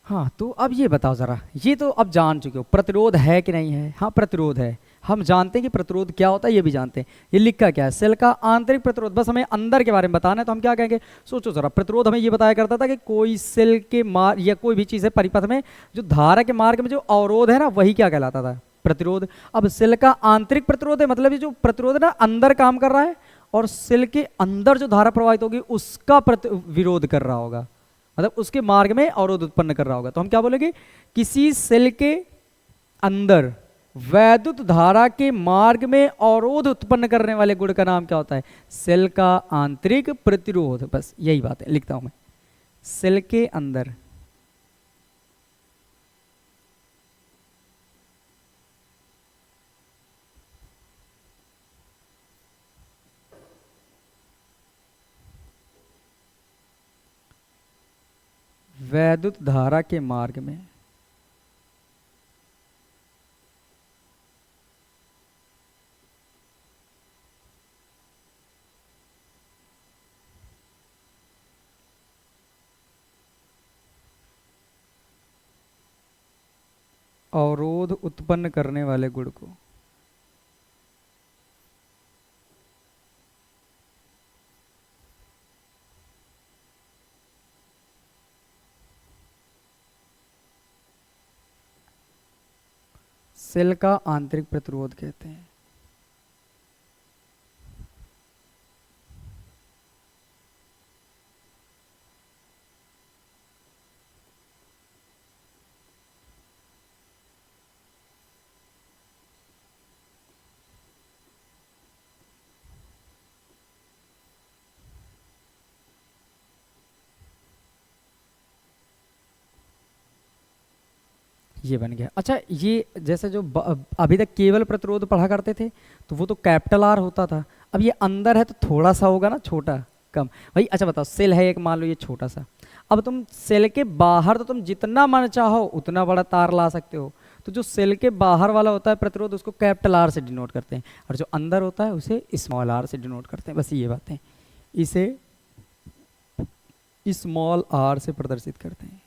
हाँ तो अब ये बताओ जरा, ये तो अब जान चुके हो प्रतिरोध है कि नहीं है। हाँ प्रतिरोध है, हम जानते हैं कि प्रतिरोध क्या होता है, ये भी जानते हैं। ये लिखा क्या है, सेल का आंतरिक प्रतिरोध, बस हमें अंदर के बारे में बताना है। तो हम क्या कहेंगे, सोचो जरा, प्रतिरोध हमें ये बताया करता था कि कोई सेल के मार्ग या कोई भी चीज़ है परिपथ में जो धारा के मार्ग में जो अवरोध है ना, वही क्या कहलाता था, प्रतिरोध। अब सेल का आंतरिक प्रतिरोध है, मतलब ये जो प्रतिरोध है ना अंदर काम कर रहा है, और सेल के अंदर जो धारा प्रवाहित होगी उसका विरोध कर रहा होगा, मतलब उसके मार्ग में अवरोध उत्पन्न कर रहा होगा। तो हम क्या बोलेंगे, किसी सेल के अंदर वैद्युत धारा के मार्ग में अवरोध उत्पन्न करने वाले गुण का नाम क्या होता है, सेल का आंतरिक प्रतिरोध। बस यही बात है, लिखता हूं मैं, सेल के अंदर वैद्युत धारा के मार्ग में अवरोध उत्पन्न करने वाले गुण को सेल का आंतरिक प्रतिरोध कहते हैं। ये बन गया। अच्छा, ये जैसे जो अभी तक केवल प्रतिरोध पढ़ा करते थे तो वो तो कैपिटल आर होता था, अब ये अंदर है तो थोड़ा सा होगा ना, छोटा, कम भाई। अच्छा बताओ, सेल है एक, मान लो ये छोटा सा, अब तुम सेल के बाहर तो तुम जितना मन चाहो उतना बड़ा तार ला सकते हो, तो जो सेल के बाहर वाला होता है प्रतिरोध उसको कैपिटल आर से डिनोट करते हैं, और जो अंदर होता है उसे स्मॉल आर से डिनोट करते हैं। बस ये बातें, इसे स्मॉल आर से प्रदर्शित करते हैं।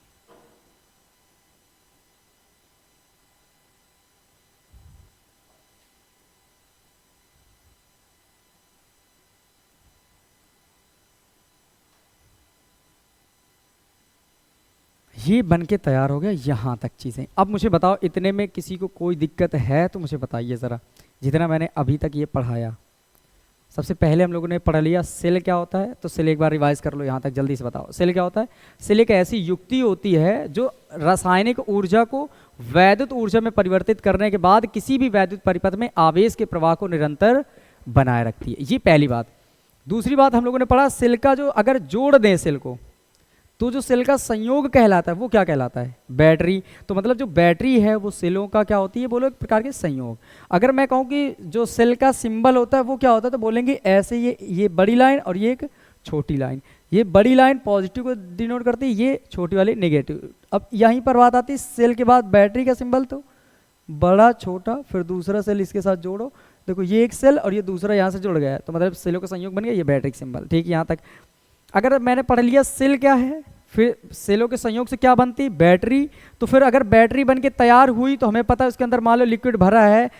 ये बन के तैयार हो गया यहाँ तक चीज़ें। अब मुझे बताओ, इतने में किसी को कोई दिक्कत है तो मुझे बताइए ज़रा, जितना मैंने अभी तक ये पढ़ाया। सबसे पहले हम लोगों ने पढ़ लिया सेल क्या होता है, तो सेल एक बार रिवाइज कर लो यहाँ तक, जल्दी से बताओ सेल क्या होता है। सेल एक ऐसी युक्ति होती है जो रासायनिक ऊर्जा को वैद्युत ऊर्जा में परिवर्तित करने के बाद किसी भी वैद्युत परिपथ में आवेश के प्रवाह को निरंतर बनाए रखती है। ये पहली बात। दूसरी बात हम लोगों ने पढ़ा, सेल का जो अगर जोड़ दें सेल को, तो जो सेल का संयोग कहलाता है वो क्या कहलाता है, बैटरी। तो मतलब जो बैटरी है वो सेलों का क्या होती है, बोलो एक प्रकार के संयोग। अगर मैं कहूँ कि जो सेल का सिंबल होता है वो क्या होता है, तो बोलेंगे ऐसे, ये बड़ी लाइन और ये एक छोटी लाइन, ये बड़ी लाइन पॉजिटिव को डिनोट करती है, ये छोटी वाली नेगेटिव। अब यहीं पर बात आती है, सेल के बाद बैटरी का सिंबल, तो बड़ा छोटा फिर दूसरा सेल इसके साथ जोड़ो, देखो ये एक सेल और ये दूसरा यहाँ से जुड़ गया है, तो मतलब सेलों का संयोग बन गया, ये बैटरी सिंबल। ठीक है, यहाँ तक। अगर मैंने पढ़ लिया सेल क्या है, फिर सेलों के संयोग से क्या बनती, बैटरी। तो फिर अगर बैटरी बन के तैयार हुई तो हमें पता है उसके अंदर मान लो लिक्विड भरा है,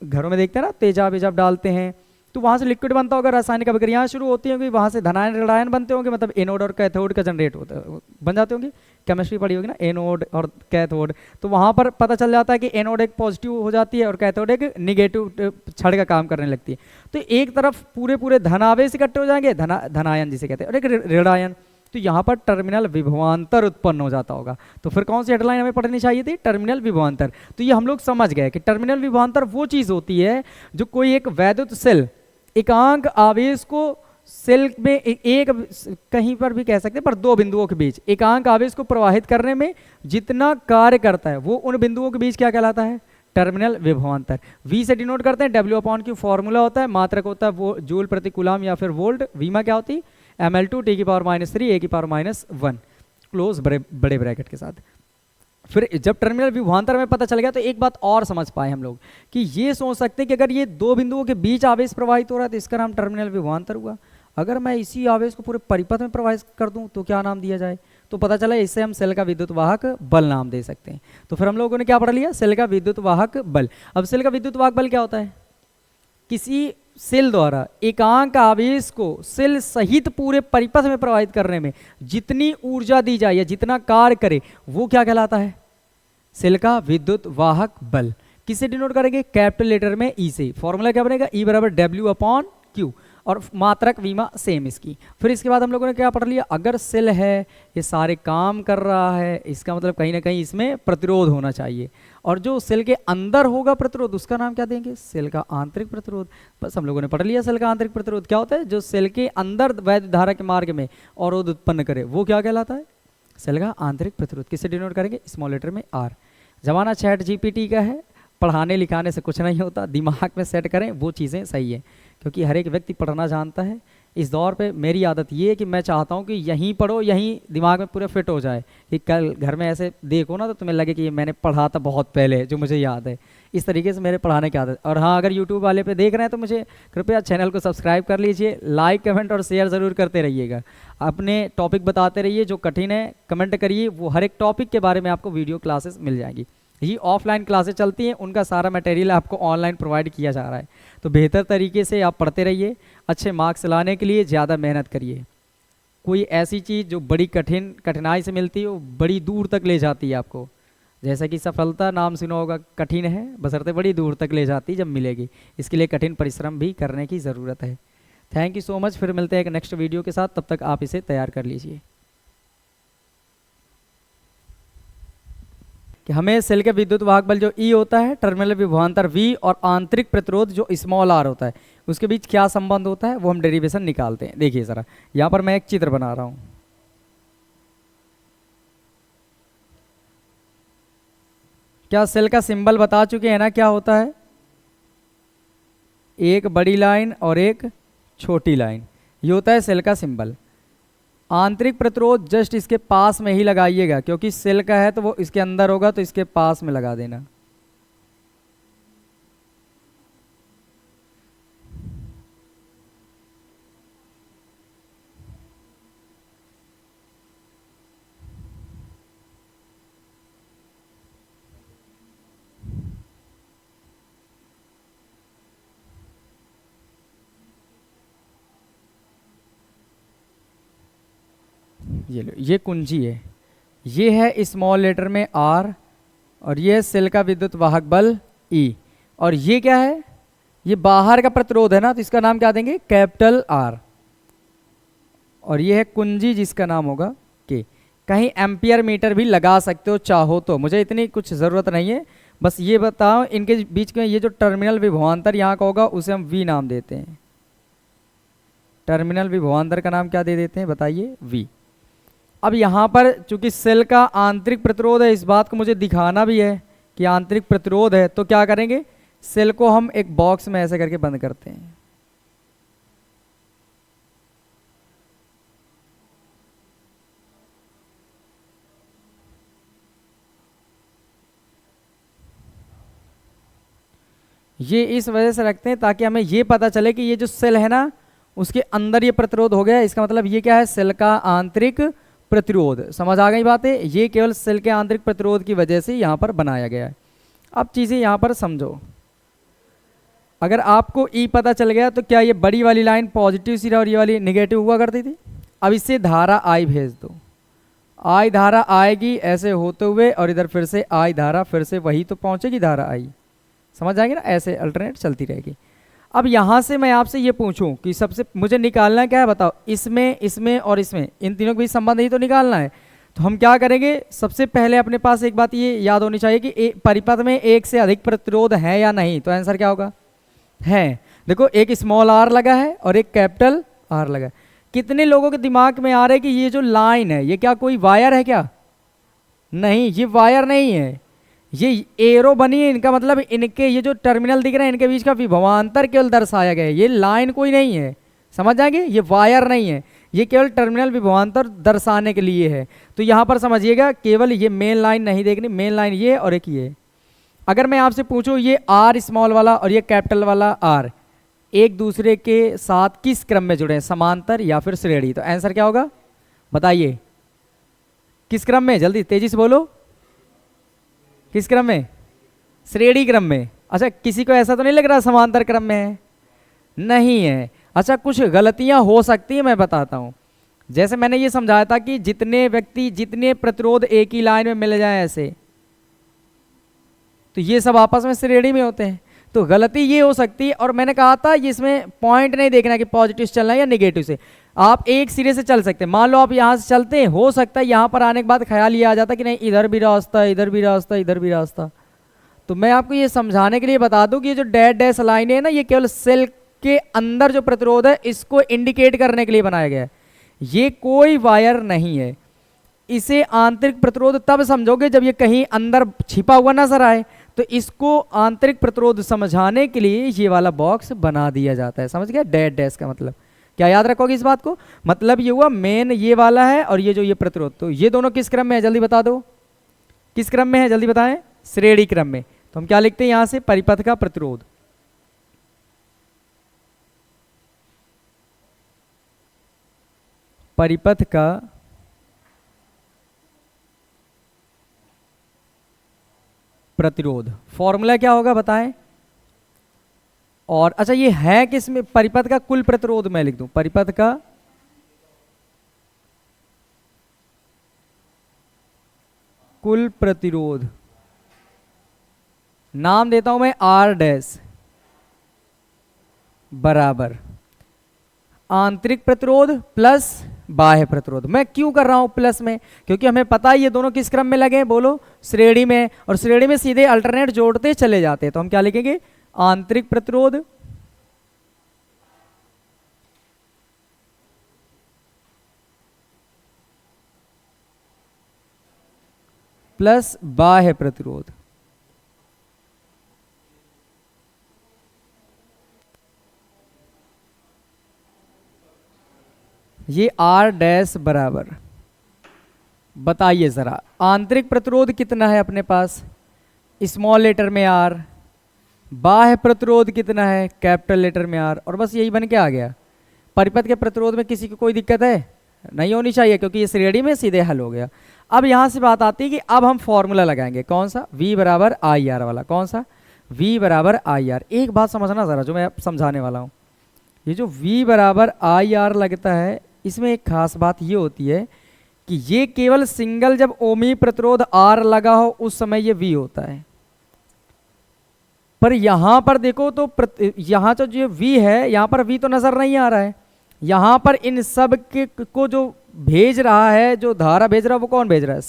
घरों में देखते हैं ना तेजाब वेजाब डालते हैं, तो वहाँ से लिक्विड बनता होगा, रासायनिक अभिक्रियाएं शुरू होती होंगी, वहाँ से धनायन ऋणायन बनते होंगे, मतलब एनोड और कैथोड का जनरेट होता बन जाते होंगे। केमिस्ट्री पढ़ी होगी ना, एनोड और कैथोड, तो वहाँ पर पता चल जाता है कि एनोड एक पॉजिटिव हो जाती है और कैथोड एक निगेटिव छड़ का काम करने लगती है। तो एक तरफ पूरे पूरे धनावेश इकट्ठे हो जाएंगे, धनायन जिसे कहते हैं, और एक ऋणायन, तो यहाँ पर टर्मिनल विभवांतर उत्पन्न हो जाता होगा। तो फिर कौन सी हेडलाइन हमें पढ़नी चाहिए थी? टर्मिनल विभवांतर। तो ये हम लोग समझ गए कि टर्मिनल विभवांतर वो चीज़ होती है जो कोई एक वैद्युत सेल एकांक आवेश को सेल में एक कहीं पर भी कह सकते हैं, पर दो बिंदुओं के बीच एकांक आवेश को प्रवाहित करने में जितना कार्य करता है वो उन बिंदुओं के बीच क्या कहलाता है? टर्मिनल विभवांतर। V से डिनोट करते हैं, W/Q फॉर्मूला होता है, मात्रक होता है वो जूल प्रति कूलम या फिर वोल्ट, वीमा क्या होती है? ml2 T⁻³ A⁻1 क्लोज बड़े ब्रैकेट के साथ। फिर जब टर्मिनल विभवांतर में पता चल गया तो एक बात और समझ पाए हम लोग कि ये सोच सकते हैं कि अगर ये दो बिंदुओं के बीच आवेश प्रवाहित हो रहा है तो इसका नाम टर्मिनल विभवांतर हुआ। अगर मैं इसी आवेश को पूरे परिपथ में प्रवाहित कर दूं तो क्या नाम दिया जाए? तो पता चला इससे हम सेल का विद्युत वाहक बल नाम दे सकते हैं। तो फिर हम लोगों ने क्या पढ़ लिया? सेल का विद्युत वाहक बल। अब सेल का विद्युत वाहक बल क्या होता है? किसी सेल द्वारा एकांक आवेश को सेल सहित पूरे परिपथ में प्रवाहित करने में जितनी ऊर्जा दी जाए या जितना कार्य करे वो क्या कहलाता है? सेल का विद्युत वाहक बल। किससे डिनोट करेंगे? कैपिटल लेटर में ई से। फॉर्मूला क्या बनेगा? E = W/Q और मात्रक वीमा सेम इसकी। फिर इसके बाद हम लोगों ने क्या पढ़ लिया? अगर सेल है ये सारे काम कर रहा है, इसका मतलब कहीं ना कहीं इसमें प्रतिरोध होना चाहिए, और जो सेल के अंदर होगा प्रतिरोध उसका नाम क्या देंगे? सेल का आंतरिक प्रतिरोध। बस हम लोगों ने पढ़ लिया सेल का आंतरिक प्रतिरोध क्या होता है? जो सेल के अंदर वैद्युत धारा के मार्ग में अवरोध उत्पन्न करे वो क्या कहलाता है? सेल का आंतरिक प्रतिरोध। किससे डिनोट करेंगे? स्मॉल लेटर में R। जमाना ChatGPT का है, पढ़ाने लिखाने से कुछ नहीं होता, दिमाग में सेट करें वो चीज़ें सही है, क्योंकि हर एक व्यक्ति पढ़ना जानता है। इस दौर पे मेरी आदत ये है कि मैं चाहता हूँ कि यहीं पढ़ो, यहीं दिमाग में पूरा फिट हो जाए, कि कल घर में ऐसे देखो ना तो तुम्हें लगे कि ये मैंने पढ़ा था बहुत पहले, जो मुझे याद है। इस तरीके से मेरे पढ़ाने की आदत। और हाँ, अगर यूट्यूब वाले पे देख रहे हैं तो मुझे कृपया चैनल को सब्सक्राइब कर लीजिए, लाइक कमेंट और शेयर ज़रूर करते रहिएगा। अपने टॉपिक बताते रहिए, जो कठिन है कमेंट करिए, वो हर एक टॉपिक के बारे में आपको वीडियो क्लासेस मिल जाएंगी। ये ऑफलाइन क्लासेस चलती हैं, उनका सारा मटेरियल आपको ऑनलाइन प्रोवाइड किया जा रहा है, तो बेहतर तरीके से आप पढ़ते रहिए। अच्छे मार्क्स लाने के लिए ज़्यादा मेहनत करिए। कोई ऐसी चीज़ जो बड़ी कठिनाई से मिलती है वो बड़ी दूर तक ले जाती है आपको। जैसा कि सफलता नाम सुना होगा, कठिन है बशर्ते बड़ी दूर तक ले जाती जब मिलेगी। इसके लिए कठिन परिश्रम भी करने की ज़रूरत है। Thank you so much. फिर मिलते हैं एक नेक्स्ट वीडियो के साथ, तब तक आप इसे तैयार कर लीजिए। कि हमें सेल के विद्युत वाहक बल जो E होता है, टर्मिनल विभवांतर V और आंतरिक प्रतिरोध जो स्मॉल r होता है, उसके बीच क्या संबंध होता है वो हम डेरिवेशन निकालते हैं। देखिए ज़रा, यहाँ पर मैं एक चित्र बना रहा हूँ। क्या सेल का सिंबल बता चुके हैं ना क्या होता है? एक बड़ी लाइन और एक छोटी लाइन, ये होता है सेल का सिंबल। आंतरिक प्रतिरोध जस्ट इसके पास में ही लगाइएगा, क्योंकि सेल का है तो वो इसके अंदर होगा, तो इसके पास में लगा देना। ये लो, ये कुंजी है, ये है स्मॉल लेटर में R, और ये सेल का विद्युत वाहक बल E, और ये क्या है? ये बाहर का प्रतिरोध है ना, तो इसका नाम क्या देंगे? Capital R। और ये है कुंजी जिसका नाम होगा K। कहीं एम्पियर मीटर भी लगा सकते हो चाहो तो, मुझे इतनी कुछ ज़रूरत नहीं है, बस ये बताओ इनके बीच में ये जो टर्मिनल विभवांतर यहाँ का होगा उसे हम V नाम देते हैं। टर्मिनल विभवांतर का नाम क्या दे देते हैं बताइए? V। अब यहाँ पर चूंकि सेल का आंतरिक प्रतिरोध है, इस बात को मुझे दिखाना भी है कि आंतरिक प्रतिरोध है, तो क्या करेंगे? सेल को हम एक बॉक्स में ऐसे करके बंद करते हैं। ये इस वजह से रखते हैं ताकि हमें ये पता चले कि ये जो सेल है ना उसके अंदर ये प्रतिरोध हो गया, इसका मतलब ये क्या है? सेल का आंतरिक प्रतिरोध। समझ आ गई बातें? ये केवल सेल के आंतरिक प्रतिरोध की वजह से यहाँ पर बनाया गया है। अब चीज़ें यहाँ पर समझो, अगर आपको E पता चल गया तो क्या ये बड़ी वाली लाइन पॉजिटिव सिरा और ये वाली नेगेटिव हुआ करती थी? अब इससे धारा I भेज दो। आई धारा आएगी ऐसे होते हुए और इधर फिर से आई धारा फिर से वही तो पहुंचेगी धारा आई, समझ जाएंगे ना, ऐसे अल्टरनेट चलती रहेगी। अब यहाँ से मैं आपसे ये पूछूं कि सबसे मुझे निकालना क्या है बताओ, इसमें इसमें और इसमें इन तीनों के बीच संबंध ही तो निकालना है। तो हम क्या करेंगे, सबसे पहले अपने पास एक बात ये याद होनी चाहिए कि परिपथ में एक से अधिक प्रतिरोध है या नहीं, तो आंसर क्या होगा, है। देखो एक स्मॉल आर लगा है और एक कैपिटल आर लगा है। कितने लोगों के दिमाग में आ रहा है कि ये जो लाइन है ये क्या कोई वायर है क्या, नहीं ये वायर नहीं है, ये एरो बनी है, इनका मतलब इनके ये जो टर्मिनल दिख रहे हैं इनके बीच का विभवांतर केवल दर्शाया गया है, ये लाइन कोई नहीं है, समझ जाएंगे, ये वायर नहीं है, ये केवल टर्मिनल विभवांतर दर्शाने के लिए है। तो यहाँ पर समझिएगा केवल ये मेन लाइन नहीं देखनी, मेन लाइन ये और एक ये। अगर मैं आपसे पूछूं ये आर स्मॉल वाला और ये कैपिटल वाला आर एक दूसरे के साथ किस क्रम में जुड़े हैं, समांतर या फिर श्रेणी, तो आंसर क्या होगा बताइए, किस क्रम में, जल्दी तेजी से बोलो, किस क्रम में, श्रेणी क्रम में। अच्छा किसी को ऐसा तो नहीं लग रहा समांतर क्रम में है, नहीं है। अच्छा कुछ गलतियां हो सकती है, मैं बताता हूं। जैसे मैंने ये समझाया था कि जितने व्यक्ति जितने प्रतिरोध एक ही लाइन में मिल जाए ऐसे, तो ये सब आपस में श्रेणी में होते हैं, तो गलती ये हो सकती है। और मैंने कहा था इसमें पॉइंट नहीं देखना कि पॉजिटिव से चलना है या निगेटिव से, आप एक सिरे से चल सकते हैं। मान लो आप यहाँ से चलते हैं, हो सकता है यहाँ पर आने के बाद ख्याल ये आ जाता कि नहीं इधर भी रास्ता, इधर भी रास्ता, इधर भी रास्ता। तो मैं आपको ये समझाने के लिए बता दूं कि ये जो डैश डैश लाइन है ना, ये केवल सेल के अंदर जो प्रतिरोध है इसको इंडिकेट करने के लिए बनाया गया है, ये कोई वायर नहीं है। इसे आंतरिक प्रतिरोध तब समझोगे जब ये कहीं अंदर छिपा हुआ नजर आए, तो इसको आंतरिक प्रतिरोध समझाने के लिए ये वाला बॉक्स बना दिया जाता है, समझ गया, डैश डैश का मतलब क्या, याद रखोगे इस बात को। मतलब ये हुआ मेन ये वाला है और ये जो ये प्रतिरोध, तो ये दोनों किस क्रम में है जल्दी बता दो, किस क्रम में है जल्दी बताएं, श्रेणी क्रम में। तो हम क्या लिखते हैं यहां से, परिपथ का प्रतिरोध, परिपथ का प्रतिरोध, फॉर्मूला क्या होगा बताएं। और अच्छा ये है किसमें, परिपथ का कुल प्रतिरोध मैं लिख दूं, परिपथ का कुल प्रतिरोध, नाम देता हूं मैं आर डैश बराबर आंतरिक प्रतिरोध प्लस बाह्य प्रतिरोध। मैं क्यों कर रहा हूं प्लस में, क्योंकि हमें पता है ये दोनों किस क्रम में लगे हैं, बोलो श्रेणी में, और श्रेणी में सीधे अल्टरनेट जोड़ते चले जाते हैं। तो हम क्या लिखेंगे, आंतरिक प्रतिरोध प्लस बाह्य प्रतिरोध। ये आर डैश बराबर, बताइए जरा आंतरिक प्रतिरोध कितना है अपने पास, स्मॉल लेटर में आर, बाह्य प्रतिरोध कितना है कैपिटल लेटर में आर, और बस यही बन के आ गया। परिपथ के प्रतिरोध में किसी को कोई दिक्कत है, नहीं होनी चाहिए, क्योंकि ये श्रेणी में सीधे हल हो गया। अब यहां से बात आती है कि अब हम फॉर्मूला लगाएंगे, कौन सा, V बराबर आई आर वाला, कौन सा, V बराबर आई आर। एक बात समझना जरा जो मैं समझाने वाला हूं, ये जो V बराबर आई आर लगता है, इसमें एक खास बात ये होती है कि ये केवल सिंगल जब ओमी प्रतिरोध R लगा हो उस समय ये V होता है। पर यहां पर देखो तो यहां तो जो V है यहां पर V तो नजर नहीं आ रहा है, यहां पर इन सब के को जो भेज रहा है, जो धारा भेज रहा है वो कौन भेज रहा है,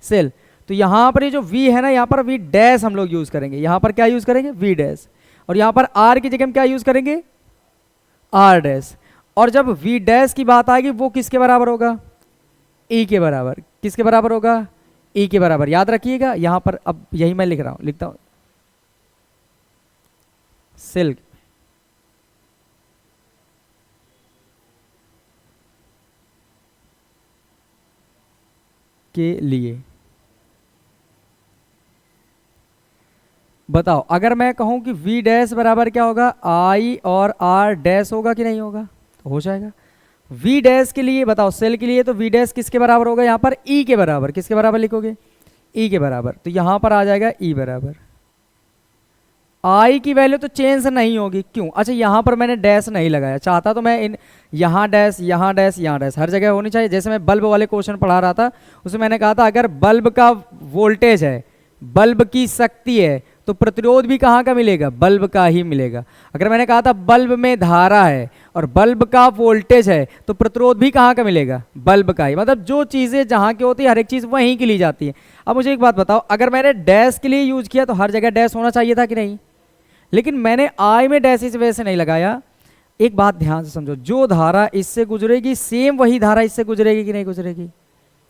सेल। तो यहां पर ये जो V है ना, यहां पर V डैश हम लोग यूज करेंगे, यहां पर क्या यूज करेंगे, V डैश, और यहां पर R की जगह हम क्या यूज करेंगे, R डैश। और जब V डैश की बात आएगी वो किसके बराबर होगा, E के बराबर, किसके बराबर होगा, E के बराबर। याद रखिएगा यहां पर, अब यही मैं लिख रहा हूं, लिखता हूं सिल्क के लिए। बताओ अगर मैं कहूं कि V डैश बराबर क्या होगा, I और R डैश होगा कि नहीं होगा, तो हो जाएगा। V डैश के लिए बताओ, सेल के लिए, तो V डैश किसके बराबर होगा, यहां पर E के बराबर, किसके बराबर लिखोगे, E के बराबर। तो यहां पर आ जाएगा E बराबर आई की वैल्यू तो चेंज नहीं होगी, क्यों? अच्छा यहाँ पर मैंने डैश नहीं लगाया, चाहता तो मैं इन यहाँ डैश यहाँ डैश यहाँ डैश हर जगह होनी चाहिए। जैसे मैं बल्ब वाले क्वेश्चन पढ़ा रहा था उसमें मैंने कहा था अगर बल्ब का वोल्टेज है, बल्ब की शक्ति है, तो प्रतिरोध भी कहाँ का मिलेगा? बल्ब का ही मिलेगा। अगर मैंने कहा था बल्ब में धारा है और बल्ब का वोल्टेज है तो प्रतिरोध भी कहाँ का मिलेगा? बल्ब का ही। मतलब जो चीज़ें जहाँ की होती है हर एक चीज़ वहीं की ली जाती है। अब मुझे एक बात बताओ, अगर मैंने डैश के लिए यूज किया तो हर जगह डैश होना चाहिए था कि नहीं? लेकिन मैंने आई में डैश इस वजह से नहीं लगाया। एक बात ध्यान से समझो, जो धारा इससे गुजरेगी सेम वही धारा इससे गुजरेगी कि नहीं गुजरेगी?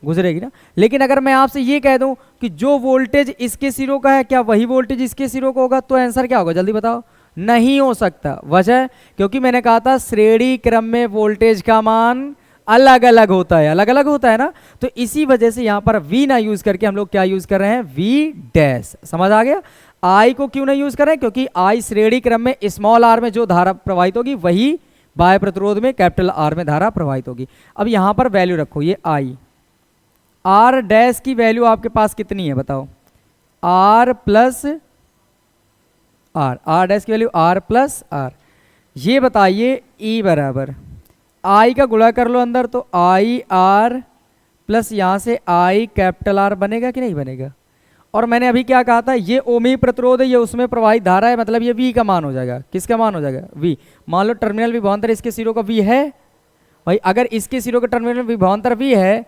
गुजरेगी ना। लेकिन अगर मैं आपसे ये कह दूं कि जो वोल्टेज इसके सिरों का है क्या वही वोल्टेज इसके सिरों का होगा, तो आंसर क्या होगा? जल्दी बताओ। नहीं हो सकता। वजह? क्योंकि मैंने कहा था श्रेणी क्रम में वोल्टेज का मान अलग अलग होता है, अलग अलग होता है ना। तो इसी वजह से यहां पर वी ना यूज करके हम लोग क्या यूज कर रहे हैं? V dash. समझ आ गया? आई को क्यों नहीं यूज कर रहे हैं? क्योंकि आई श्रेणी क्रम में स्मॉल आर में जो धारा प्रवाहित होगी वही बाह्य प्रतिरोध में कैपिटल आर में धारा प्रवाहित होगी। अब यहां पर वैल्यू रखो, ये आई, आर डैश की वैल्यू आपके पास कितनी है बताओ? R plus R, R dash की वैल्यू आर प्लस आर। ये बताइए ई बराबर आई का गुणा कर लो अंदर, तो आई आर प्लस यहां से आई कैपिटल आर बनेगा कि नहीं बनेगा? और मैंने अभी क्या कहा था, ये ओमी प्रतिरोध है, ये उसमें प्रवाहित धारा है, मतलब ये वी का मान हो जाएगा। किसका मान हो जाएगा? वी। मान लो टर्मिनल विभवांतर इसके सिरों का वी है भाई, अगर इसके सिरों का टर्मिनल विभवांतर वी है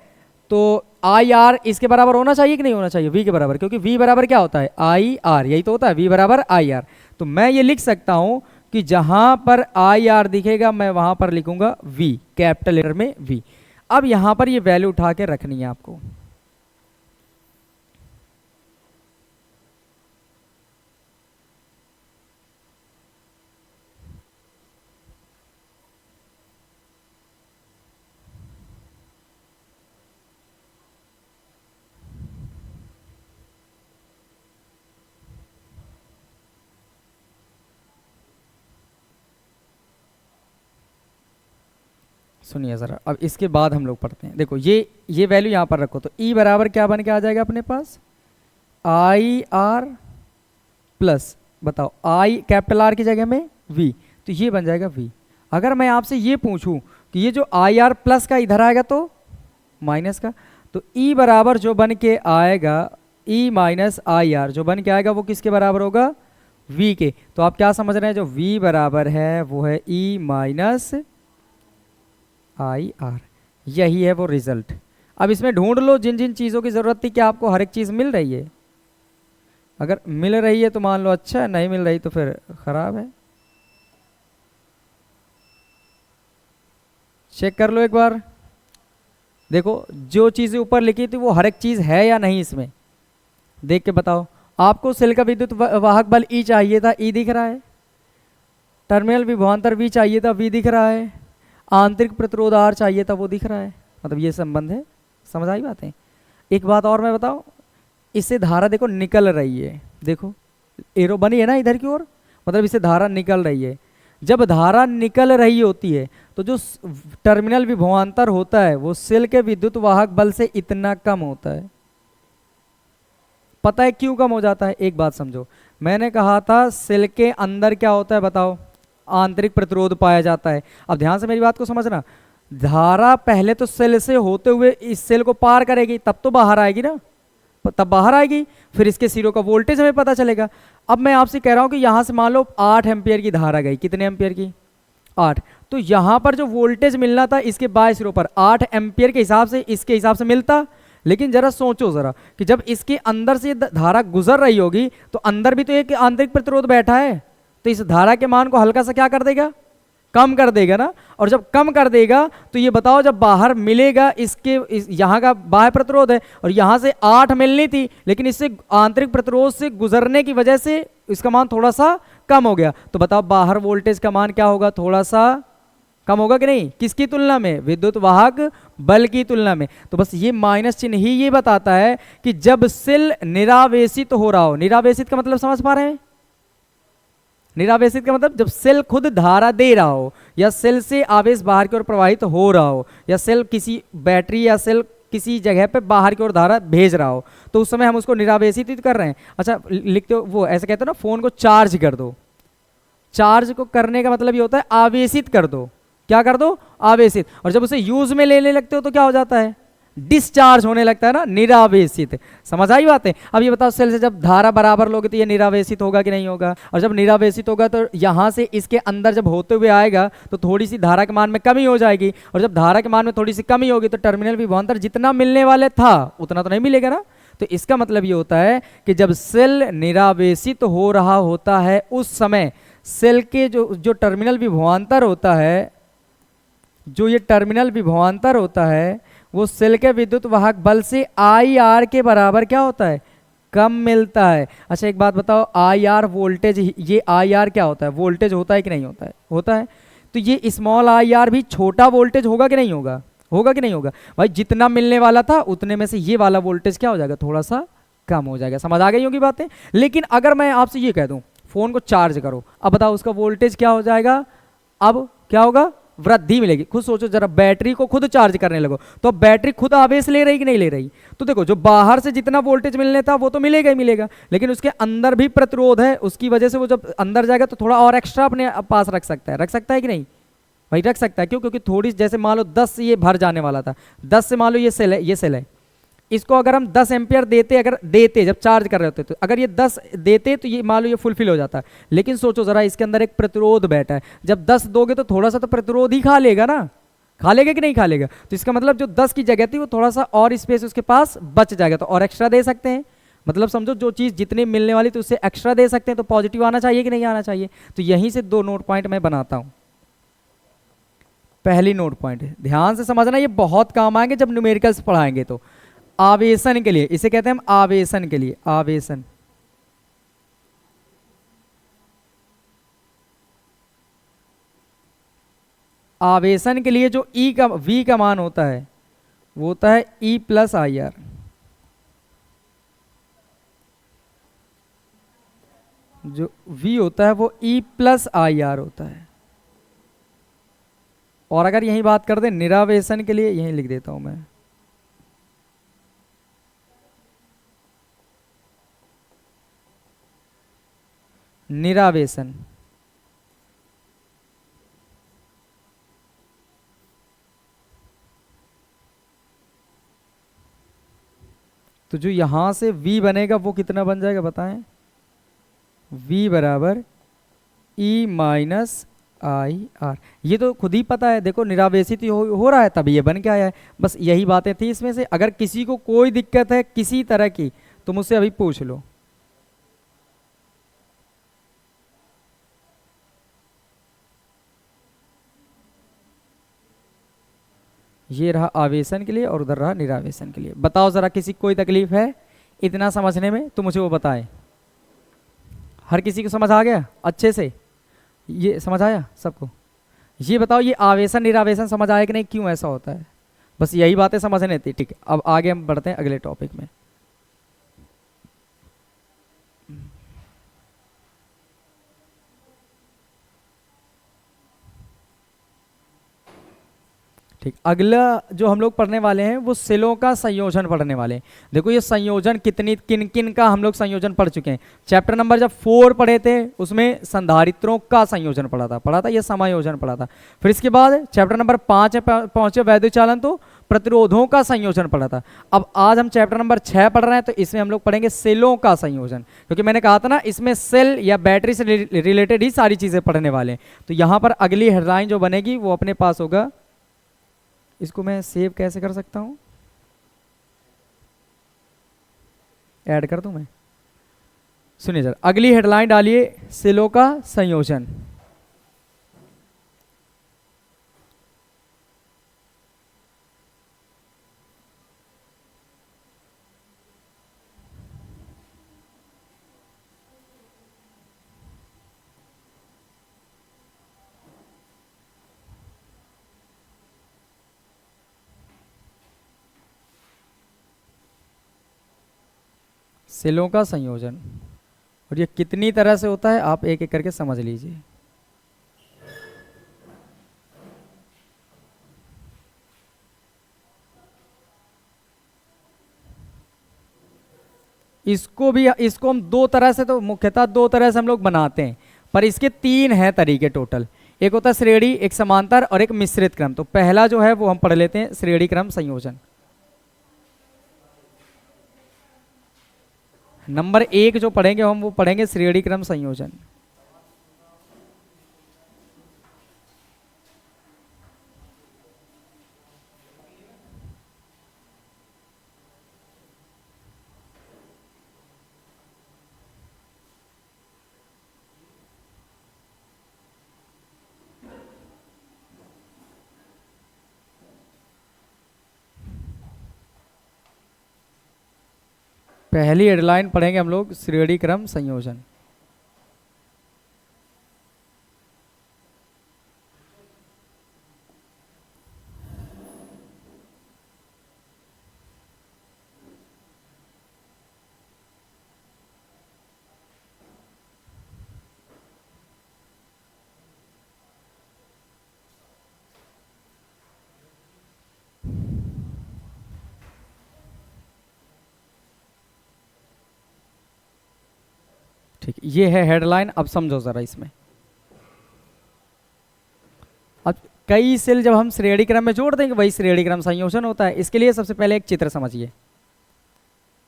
तो आई आर इसके बराबर होना चाहिए कि नहीं होना चाहिए? वी के बराबर, क्योंकि वी बराबर क्या होता है? आई आर, यही तो होता है, वी बराबर आई आर। तो मैं ये लिख सकता हूं कि जहां पर आई आर दिखेगा मैं वहां पर लिखूंगा वी, कैपिटल लेटर में वी। अब यहां पर ये वैल्यू उठा के रखनी है आपको। सुनिए ज़रा, अब इसके बाद हम लोग पढ़ते हैं। देखो ये वैल्यू यहाँ पर रखो, तो ई बराबर क्या बन के आ जाएगा अपने पास? आई आर प्लस, बताओ, आई कैपिटल आर की जगह में वी, तो ये बन जाएगा वी। अगर मैं आपसे ये पूछूं कि ये जो आई आर प्लस का इधर आएगा तो माइनस का, तो ई बराबर जो बन के आएगा, ई माइनस आई आर जो बन के आएगा वो किसके बराबर होगा? वी के। तो आप क्या समझ रहे हैं, जो वी बराबर है वो है ई माइनस आई आर, यही है वो रिजल्ट। अब इसमें ढूंढ लो जिन जिन चीज़ों की ज़रूरत थी, क्या आपको हर एक चीज़ मिल रही है? अगर मिल रही है तो मान लो अच्छा, नहीं मिल रही तो फिर खराब है। चेक कर लो एक बार, देखो जो चीज़ें ऊपर लिखी थी वो हर एक चीज़ है या नहीं इसमें, देख के बताओ। आपको सेल का विद्युत वाहक बल ई चाहिए था, ई दिख रहा है। टर्मिनल विभवांतर वी चाहिए था, वी दिख रहा है। आंतरिक प्रतिरोध आर चाहिए था, वो दिख रहा है। मतलब ये संबंध है। समझ आई बातें? एक बात और मैं बताऊं, इससे धारा देखो निकल रही है, देखो एरो बनी है ना इधर की ओर, मतलब इससे धारा निकल रही है। जब धारा निकल रही होती है तो जो टर्मिनल विभवांतर होता है वो सेल के विद्युत वाहक बल से इतना कम होता है। पता है क्यों कम हो जाता है? एक बात समझो, मैंने कहा था सेल के अंदर क्या होता है बताओ? आंतरिक प्रतिरोध पाया जाता है। अब ध्यान से मेरी बात को समझना, धारा पहले तो सेल से होते हुए इस सेल को पार करेगी, तब तो बाहर आएगी ना, तब बाहर आएगी, फिर इसके सिरों का वोल्टेज हमें पता चलेगा। अब मैं आपसे कह रहा हूं कि यहां से मान लो 8 एम्पियर की धारा गई, कितने एम्पियर की? 8। तो यहां पर जो वोल्टेज मिलना था इसके बाएं सिरों पर 8 एम्पियर के हिसाब से, इसके हिसाब से मिलता। लेकिन जरा सोचो जरा कि जब इसके अंदर से धारा गुजर रही होगी तो अंदर भी तो एक आंतरिक प्रतिरोध बैठा है, तो इस धारा के मान को हल्का सा क्या कर देगा? कम कर देगा ना। और जब कम कर देगा तो ये बताओ, जब बाहर मिलेगा यहाँ का बाह्य प्रतिरोध है और यहाँ से 8 मिलनी थी, लेकिन इससे आंतरिक प्रतिरोध से गुजरने की वजह से इसका मान थोड़ा सा कम हो गया। तो बताओ बाहर वोल्टेज का मान क्या होगा? थोड़ा सा कम होगा कि नहीं? किसकी तुलना में? विद्युत वाहक बल की तुलना में। तो बस ये माइनस चिन्ह ही ये बताता है कि जब सेल निरावेशित हो रहा हो, निरावेशित का मतलब समझ पा रहे हैं? निरावेशित का मतलब जब सेल खुद धारा दे रहा हो, या सेल से आवेश बाहर की ओर प्रवाहित हो रहा हो, या सेल किसी बैटरी या सेल किसी जगह पे बाहर की ओर धारा भेज रहा हो, तो उस समय हम उसको निरावेशित ही तो कर रहे हैं। अच्छा लिखते हो वो ऐसे कहते हो ना, फोन को चार्ज कर दो। चार्ज को करने का मतलब ये होता है आवेशित कर दो। क्या कर दो? आवेशित। और जब उसे यूज में लेने लगते हो तो क्या हो जाता है? डिस्चार्ज होने लगता है ना, निरावेशित। समझ आई बातें? अब ये बताओ, सेल से जब धारा बराबर लोगे तो ये निरावेशित होगा कि नहीं होगा? और जब निरावेशित होगा तो यहां से इसके अंदर जब होते हुए आएगा तो थोड़ी सी धारा के मान में कमी हो जाएगी, और जब धारा के मान में थोड़ी सी कमी होगी तो टर्मिनल विभवांतर जितना मिलने वाले था उतना तो नहीं मिलेगा ना। तो इसका मतलब ये होता है कि जब सेल निरावेशित हो रहा होता है उस समय सेल के जो टर्मिनल विभवांतर होता है, जो ये टर्मिनल विभवांतर होता है, वो सेल के विद्युत वाहक बल से आई आर के बराबर क्या होता है? कम मिलता है। अच्छा एक बात बताओ, आई आर वोल्टेज, ये आई आर क्या होता है? वोल्टेज होता है कि नहीं होता है? होता है। तो ये स्मॉल आई आर भी छोटा वोल्टेज होगा कि नहीं होगा? होगा कि नहीं होगा? भाई जितना मिलने वाला था उतने में से ये वाला वोल्टेज क्या हो जाएगा? थोड़ा सा कम हो जाएगा। समझ आ गई होगी बातें? लेकिन अगर मैं आपसे ये कह दूं फोन को चार्ज करो, अब बताओ उसका वोल्टेज क्या हो जाएगा? अब क्या होगा? वृद्धि मिलेगी। खुद सोचो जरा, बैटरी को खुद चार्ज करने लगो तो बैटरी खुद आवेश ले रही कि नहीं ले रही? तो देखो जो बाहर से जितना वोल्टेज मिलने था वो तो मिलेगा ही मिलेगा, लेकिन उसके अंदर भी प्रतिरोध है, उसकी वजह से वो जब अंदर जाएगा तो थोड़ा और एक्स्ट्रा अपने पास रख सकता है। रख सकता है कि नहीं भाई? रख सकता है। क्यों? क्योंकि थोड़ी, जैसे मान लो 10 से ये भर जाने वाला था, 10 से मान लो ये सेल है, ये सेल है, इसको अगर हम 10 एम्पियर देते, अगर देते जब चार्ज कर रहे होते तो अगर ये 10 देते तो ये मान लो ये फुलफिल हो जाता है। लेकिन सोचो जरा, इसके अंदर एक प्रतिरोध बैठा है, जब 10 दोगे तो थोड़ा सा तो प्रतिरोध ही खा लेगा ना। खा लेगा कि नहीं खा लेगा? तो इसका मतलब जो 10 की जगह थी वो थोड़ा सा और स्पेस उसके पास बच जाएगा, तो और एक्स्ट्रा दे सकते हैं। मतलब समझो जो चीज़ जितनी मिलने वाली तो उससे एक्स्ट्रा दे सकते हैं, तो पॉजिटिव आना चाहिए कि नहीं आना चाहिए? तो यहीं से 2 नोट पॉइंट मैं बनाता हूँ। पहली नोट पॉइंट है, ध्यान से समझना, ये बहुत काम आएंगे जब न्यूमेरिकल्स पढ़ाएंगे। तो आवेशन के लिए, इसे कहते हैं हम आवेशन के लिए, आवेशन। आवेशन के लिए जो ई का वी का मान होता है वो होता है ई प्लस आई आर। जो वी होता है वो ई प्लस आई आर होता है। और अगर यही बात कर दें निरावेशन के लिए, यही लिख देता हूं मैं, निरावेशन। तो जो यहां से V बनेगा वो कितना बन जाएगा बताएं? V बराबर E माइनस आई आर। ये तो खुद ही पता है, देखो निरावेशित हो रहा है तभी ये बन के आया है। बस यही बातें थी इसमें से। अगर किसी को कोई दिक्कत है किसी तरह की तो मुझसे अभी पूछ लो। ये रहा आवेशन के लिए और उधर रहा निरावेशन के लिए। बताओ जरा, किसी कोई तकलीफ है इतना समझने में तो मुझे वो बताएं। हर किसी को समझ आ गया अच्छे से? ये समझ आया सबको? ये बताओ, ये आवेशन निरावेशन समझ आया कि नहीं, क्यों ऐसा होता है? बस यही बातें समझने थी। ठीक है, अब आगे हम बढ़ते हैं अगले टॉपिक में। ठीक, अगला जो हम लोग पढ़ने वाले हैं वो सेलों का संयोजन पढ़ने वाले हैं। देखो ये संयोजन कितनी किन किन का हम लोग संयोजन पढ़ चुके हैं। चैप्टर नंबर जब 4 पढ़े थे उसमें संधारित्रों का संयोजन पढ़ा था, ये समायोजन पढ़ा था। फिर इसके बाद चैप्टर नंबर 5 पहुंचे वैद्युत चालन, तो प्रतिरोधों का संयोजन पढ़ा था। अब आज हम चैप्टर नंबर 6 पढ़ रहे हैं, तो इसमें हम लोग पढ़ेंगे सेलों का संयोजन, क्योंकि मैंने कहा था ना इसमें सेल या बैटरी से रिलेटेड ही सारी चीजें पढ़ने वाले हैं। तो यहाँ पर अगली हेडलाइन जो बनेगी वो अपने पास होगा, इसको मैं सेव कैसे कर सकता हूं? ऐड कर दूं मैं? सुनिए सर, अगली हेडलाइन डालिए सेलों का संयोजन। सेलों का संयोजन, और ये कितनी तरह से होता है आप एक एक करके समझ लीजिए। इसको हम दो तरह से, तो मुख्यतः दो तरह से हम लोग बनाते हैं, पर इसके तीन हैं तरीके टोटल। एक होता है श्रेणी, एक समांतर और एक मिश्रित क्रम। तो पहला जो है वो हम पढ़ लेते हैं, श्रेणी क्रम संयोजन। नंबर एक जो पढ़ेंगे हम, वो पढ़ेंगे श्रेणी क्रम संयोजन। पहली हेडलाइन पढ़ेंगे हम लोग, श्रेणी क्रम संयोजन। ठीक, ये है हेडलाइन। अब समझो जरा इसमें, अब कई सेल जब हम श्रेणी क्रम में जोड़ देंगे वही श्रेणी क्रम संयोजन होता है। इसके लिए सबसे पहले एक चित्र समझिए।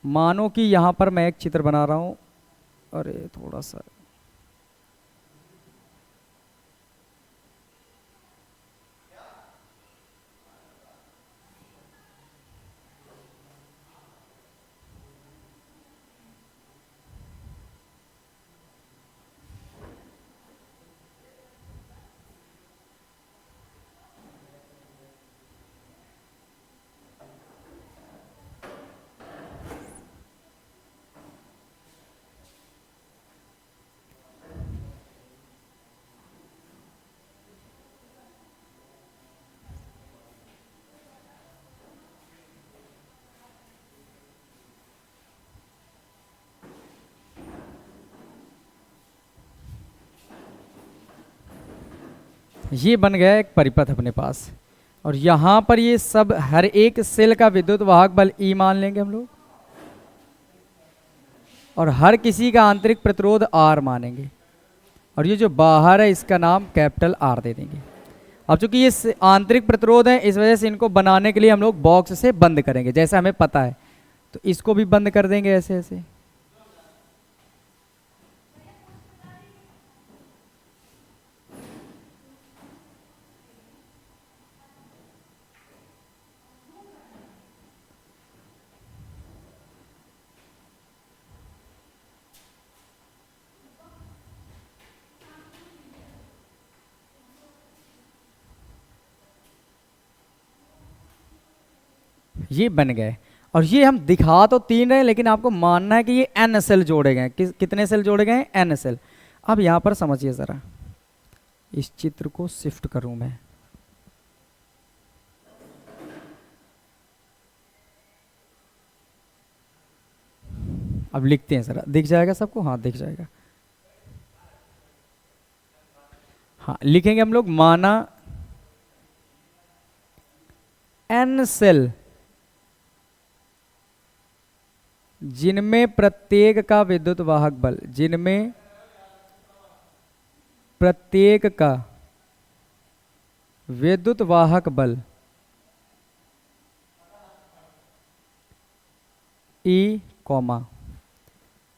मानो कि यहां पर मैं एक चित्र बना रहा हूं, अरे थोड़ा सा, ये बन गया एक परिपथ अपने पास। और यहां पर ये सब, हर एक सेल का विद्युत वाहक बल ई मान लेंगे हम लोग, और हर किसी का आंतरिक प्रतिरोध आर मानेंगे, और ये जो बाहर है इसका नाम कैपिटल आर दे देंगे। अब चूंकि ये आंतरिक प्रतिरोध है, इस वजह से इनको बनाने के लिए हम लोग बॉक्स से बंद करेंगे, जैसा हमें पता है। तो इसको भी बंद कर देंगे ऐसे ऐसे। ये बन गए। और ये हम दिखा तो तीन रहे हैं, लेकिन आपको मानना है कि ये एन सेल जोड़े गए। कितने सेल जोड़े गए हैं? N cell. अब यहां पर समझिए जरा, इस चित्र को शिफ्ट करूं मैं, अब लिखते हैं जरा, दिख जाएगा सबको? हाँ दिख जाएगा। हाँ लिखेंगे हम लोग, माना एन सेल जिनमें प्रत्येक का विद्युत वाहक बल, जिनमें प्रत्येक का विद्युत वाहक बल ई कॉमा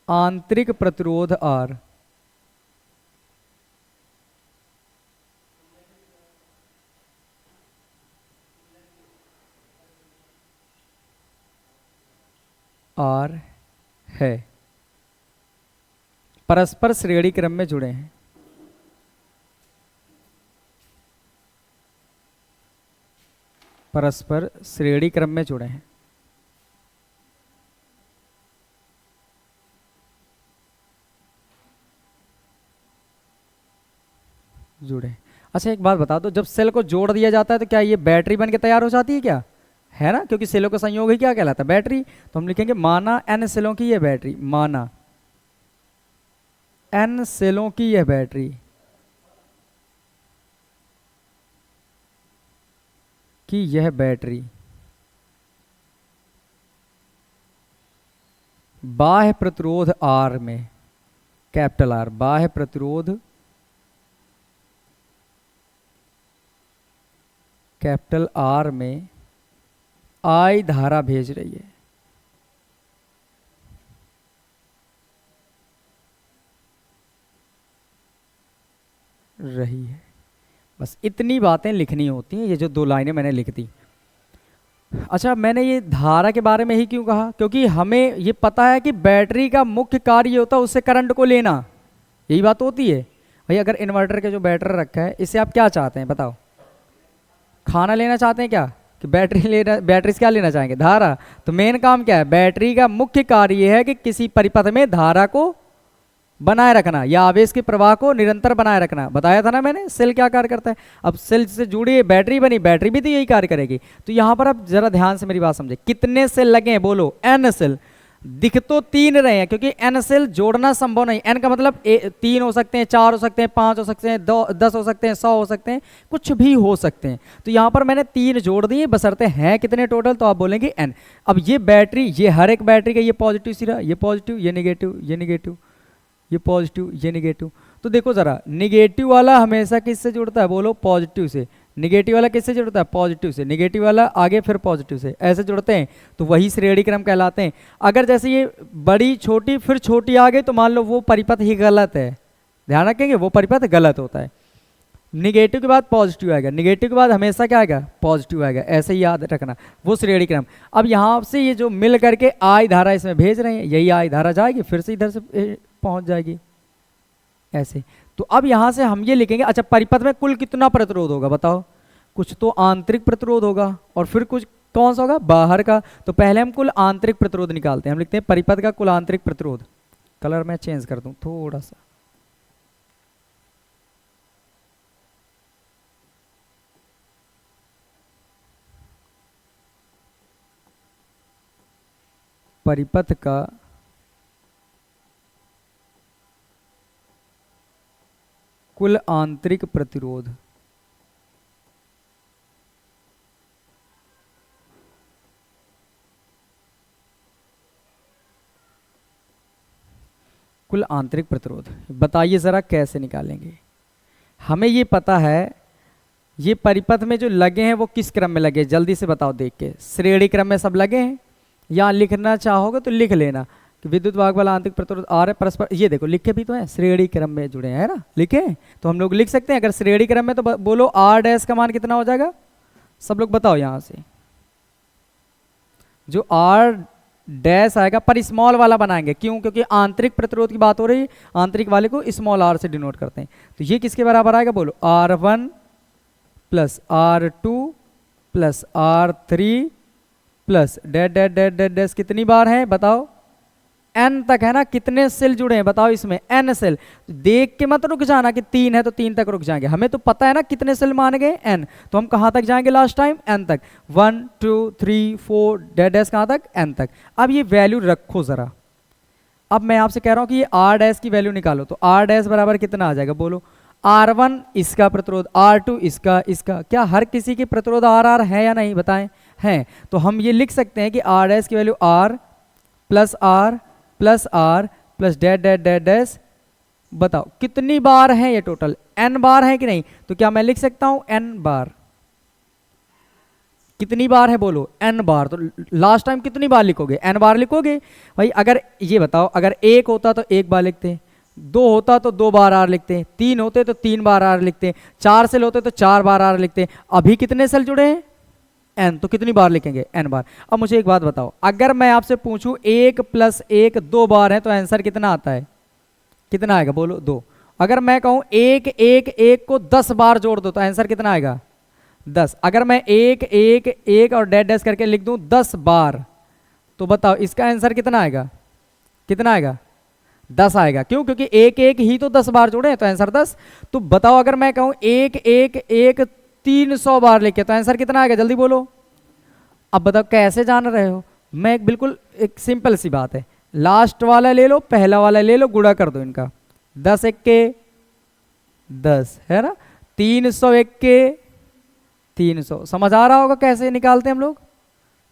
आंतरिक प्रतिरोध आर आर है, परस्पर श्रेणी क्रम में जुड़े हैं। परस्पर श्रेणी क्रम में जुड़े हैं। जुड़े। अच्छा एक बात बता दो, जब सेल को जोड़ दिया जाता है तो क्या ये बैटरी बन के तैयार हो जाती है क्या? है ना, क्योंकि सेलों का संयोग ही क्या कहलाता है? बैटरी। तो हम लिखेंगे माना एन सेलों की यह बैटरी, माना एन सेलों की यह बैटरी कि यह बैटरी बाह्य प्रतिरोध आर में, कैपिटल आर, बाह्य प्रतिरोध कैपिटल आर में आई धारा भेज रही है, बस इतनी बातें लिखनी होती हैं। ये जो 2 लाइनें मैंने लिख दी। अच्छा, मैंने ये धारा के बारे में ही क्यों कहा, क्योंकि हमें ये पता है कि बैटरी का मुख्य कार्य ये होता है उससे करंट को लेना, यही बात होती है। भाई अगर इन्वर्टर के जो बैटरी रखा है इससे आप क्या चाहते हैं बताओ, खाना लेना चाहते हैं क्या, कि बैटरी लेना, बैटरी से क्या लेना चाहेंगे, धारा। तो मेन काम क्या है, बैटरी का मुख्य कार्य ये है कि किसी परिपथ में धारा को बनाए रखना या आवेश के प्रवाह को निरंतर बनाए रखना। बताया था ना मैंने सेल क्या कार्य करता है। अब सेल से जुड़ी बैटरी बनी, बैटरी भी तो यही कार्य करेगी। तो यहाँ पर आप जरा ध्यान से मेरी बात समझे, कितने सेल लगे हैं बोलो, एन सेल। दिख तो 3 रहे हैं क्योंकि एन सेल जोड़ना संभव नहीं। एन का मतलब 3 हो सकते हैं, 4 हो सकते हैं, 5 हो सकते हैं, 10 हो सकते हैं, 100 हो सकते हैं, कुछ भी हो सकते हैं। तो यहाँ पर मैंने 3 जोड़ दिए, बशर्ते हैं कितने टोटल, तो आप बोलेंगे एन। अब ये बैटरी, ये हर एक बैटरी का ये पॉजिटिव सिरा, ये पॉजिटिव, ये निगेटिव, ये निगेटिव, ये पॉजिटिव, ये निगेटिव। तो देखो जरा, निगेटिव वाला हमेशा किससे जुड़ता है बोलो, पॉजिटिव से। निगेटिव वाला किससे जुड़ता है, पॉजिटिव से। निगेटिव वाला आगे फिर पॉजिटिव से, ऐसे जुड़ते हैं तो वही श्रेणी क्रम कहलाते हैं। अगर जैसे ये बड़ी छोटी फिर छोटी आ गई तो मान लो वो परिपथ ही गलत है, ध्यान रखेंगे वो परिपथ गलत होता है। निगेटिव के बाद पॉजिटिव आएगा, निगेटिव के बाद हमेशा क्या आएगा, पॉजिटिव आएगा, ऐसे ही याद रखना वो श्रेणी क्रम। अब यहाँ से ये जो मिल करके आई धारा इसमें भेज रहे हैं, यही आई धारा जाएगी फिर से इधर से पहुंच जाएगी ऐसे। तो अब यहां से हम ये लिखेंगे, अच्छा परिपथ में कुल कितना प्रतिरोध होगा बताओ, कुछ तो आंतरिक प्रतिरोध होगा और फिर कुछ कौन सा होगा, बाहर का। तो पहले हम कुल आंतरिक प्रतिरोध निकालते हैं, हम लिखते हैं परिपथ का कुल आंतरिक प्रतिरोध। कलर मैं चेंज कर दूं थोड़ा सा, परिपथ का कुल आंतरिक प्रतिरोध। कुल आंतरिक प्रतिरोध बताइए जरा कैसे निकालेंगे। हमें ये पता है ये परिपथ में जो लगे हैं वो किस क्रम में लगे, जल्दी से बताओ देख के, श्रेणी क्रम में सब लगे हैं या लिखना चाहोगे तो लिख लेना कि विद्युत वाहक वाला आंतरिक प्रतिरोध आर है परस्पर, ये देखो लिखे भी तो है, श्रेणी क्रम में जुड़े हैं ना, लिखे हैं तो हम लोग लिख सकते हैं। अगर श्रेणी क्रम में तो बोलो आर डैश का मान कितना हो जाएगा, सब लोग बताओ यहां से। जो आर डैश आएगा पर स्मॉल वाला बनाएंगे, क्यों, क्योंकि आंतरिक प्रतिरोध की बात हो रही है, आंतरिक वाले को स्मॉल आर से डिनोट करते हैं। तो ये किसके बराबर आएगा बोलो, R1 plus R2 plus R3 plus dash dash dash dash dash, कितनी बार है बताओ, n तक है ना। कितने सेल जुड़े हैं बताओ इसमें, n सेल। देख के मत रुक जाना कि 3 है तो 3 तक रुक जाएंगे, हमें तो पता है ना कितने सेल माने गए n, तो हम कहां तक जाएंगे लास्ट टाइम, n तक। 1 2 3 4 डैश डैश कहां तक, n तक। अब ये वैल्यू रखो जरा, अब मैं आपसे कह रहा हूं कि ये r डैश की वैल्यू निकालो, तो r डैश बराबर कितना आ जाएगा बोलो, R1 इसका प्रतिरोध, R2 इसका, इसका क्या हर किसी की प्रतिरोध R है या नहीं बताएं, है। तो हम ये लिख सकते हैं कि r डैश की value R plus R plus R plus dash dash dash dash, बताओ कितनी बार है ये, टोटल n बार है कि नहीं। तो क्या मैं लिख सकता हूं n बार, कितनी बार है बोलो, n बार। तो लास्ट टाइम कितनी बार लिखोगे, n बार लिखोगे भाई। अगर ये बताओ, अगर 1 होता तो 1 बार लिखते, 2 होता तो 2 बार R लिखते, 3 होते तो 3 बार R लिखते, 4 सेल होते तो 4 बार R लिखते। अभी कितने सेल जुड़े हैं, n, तो कितनी बार लिखेंगे, n बार। अब मुझे एक बात बताओ, अगर मैं आपसे पूछूं 1 प्लस 1 2 बार है तो आंसर कितना आता है, कितना आएगा बोलो, 2। अगर मैं कहूं 1 1 1 को 10 बार जोड़ दो तो आंसर कितना आएगा, 10। अगर मैं 1 1 1 और डैश डैश करके लिख दूं 10 बार, तो बताओ इसका आंसर कितना आएगा, कितना आएगा, 10 आएगा। क्यों, क्योंकि 1 1 ही तो 10 बार जोड़े तो आंसर 10। तो बताओ अगर मैं कहूं 1 1 1 300 बार लिखे तो आंसर कितना आएगा, जल्दी बोलो। अब बताओ कैसे जान रहे हो, मैं बिल्कुल एक सिंपल सी बात है, लास्ट वाला ले लो, पहला वाला ले लो, गुणा कर दो इनका, 10 1 के 10 है ना, 300 1 के 300। समझ आ रहा होगा कैसे निकालते हैं हम लोग,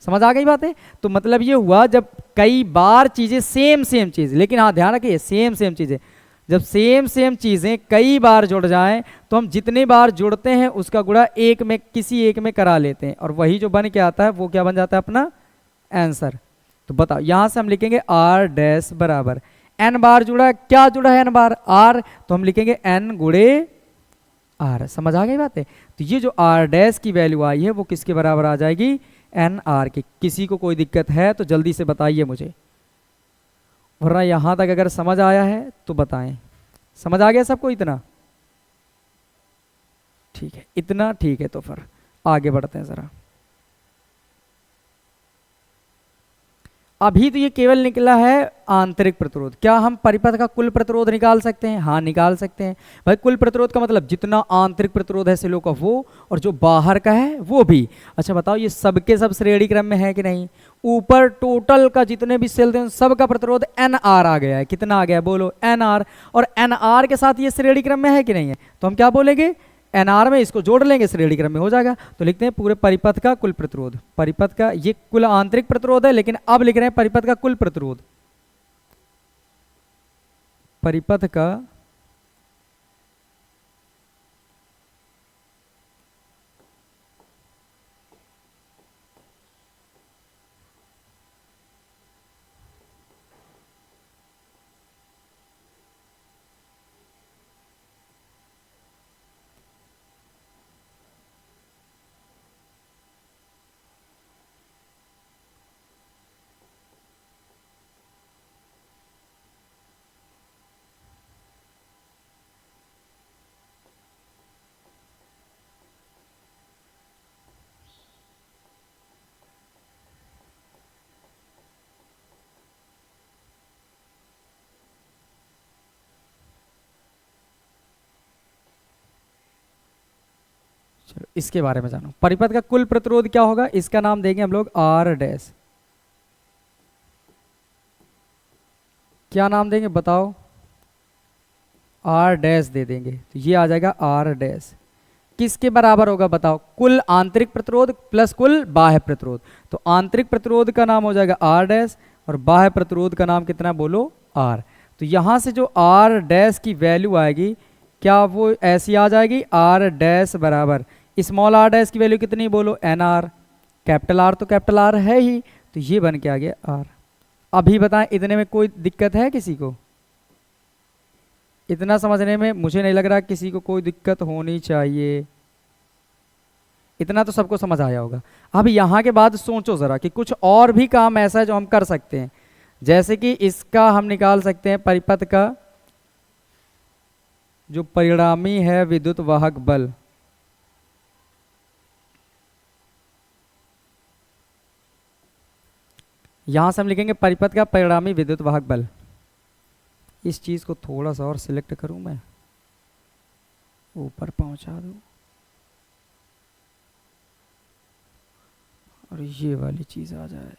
समझ आ गई बात है। तो मतलब ये हुआ जब कई बार चीजें सेम सेम चीज, लेकिन हाँ ध्यान रखिए सेम सेम चीजें, जब सेम सेम चीजें कई बार जुड़ जाएं तो हम जितने बार जुड़ते हैं उसका गुणा एक में, किसी एक में करा लेते हैं, और वही जो बन के आता है वो क्या बन जाता है अपना आंसर। तो बताओ यहां से हम लिखेंगे आर डैश बराबर एन बार जुड़ा है, क्या जुड़ा है एन बार आर, तो हम लिखेंगे एन गुणे आर। समझ आ गई बात है। तो ये जो आर डैश की वैल्यू आई है वो किसके बराबर आ जाएगी, एन आर की। किसी को कोई दिक्कत है तो जल्दी से बताइए मुझे, वरना यहां तक अगर समझ आया है तो बताएं। समझ आ गया सबको इतना? ठीक है, इतना ठीक है। तो फिर आगे बढ़ते हैं जरा। अभी तो ये केवल निकला है आंतरिक प्रतिरोध। क्या हम परिपथ का कुल प्रतिरोध निकाल सकते हैं? हाँ निकाल सकते हैं भाई। कुल प्रतिरोध का मतलब जितना आंतरिक प्रतिरोध है सेलों का वो, और जो बाहर का है वो भी। अच्छा बताओ ये सबके सब श्रेणी क्रम में है कि नहीं? ऊपर टोटल का जितने भी सेल थे उन सब का प्रतिरोध एन आर आ गया है। कितना आ गया बोलो? N R. और एन आर के साथ ये श्रेणी क्रम में है कि नहीं है? तो हम क्या बोलेंगे, एन आर में इसको जोड़ लेंगे, श्रेणी क्रम में हो जाएगा। तो लिखते हैं पूरे परिपथ का कुल प्रतिरोध। परिपथ का ये कुल आंतरिक प्रतिरोध है, लेकिन अब लिख रहे हैं परिपथ का कुल प्रतिरोध। परिपथ का चलो इसके बारे में जानो। परिपथ का कुल प्रतिरोध क्या होगा, इसका नाम देंगे हम लोग आर डैश। क्या नाम देंगे बताओ? आर डैश दे देंगे। तो ये आ जाएगा आर डैश। किसके बराबर होगा बताओ? कुल आंतरिक प्रतिरोध प्लस कुल बाह्य प्रतिरोध। तो आंतरिक प्रतिरोध का नाम हो जाएगा आर डैश, और बाह्य प्रतिरोध का नाम कितना बोलो? आर। तो यहां से जो आर डैश की वैल्यू आएगी, क्या वो ऐसी आ जाएगी, आर डैश बराबर स्मॉल आर डैश की वैल्यू कितनी बोलो? N R. कैपिटल आर तो कैपिटल आर है ही, तो ये बन के आ गया आर। अभी बताएं इतने में कोई दिक्कत है किसी को? इतना समझने में मुझे नहीं लग रहा किसी को कोई दिक्कत होनी चाहिए। इतना तो सबको समझ आया होगा। अब यहाँ के बाद सोचो जरा कि कुछ और भी काम ऐसा है जो हम कर सकते हैं। जैसे कि इसका हम निकाल सकते हैं परिपथ का जो परिणामी है विद्युत वाहक बल। यहां से हम लिखेंगे परिपथ का परिणामी विद्युत वाहक बल। इस चीज को थोड़ा सा और सिलेक्ट करूं मैं, ऊपर पहुंचा दूं, और ये वाली चीज आ जाए।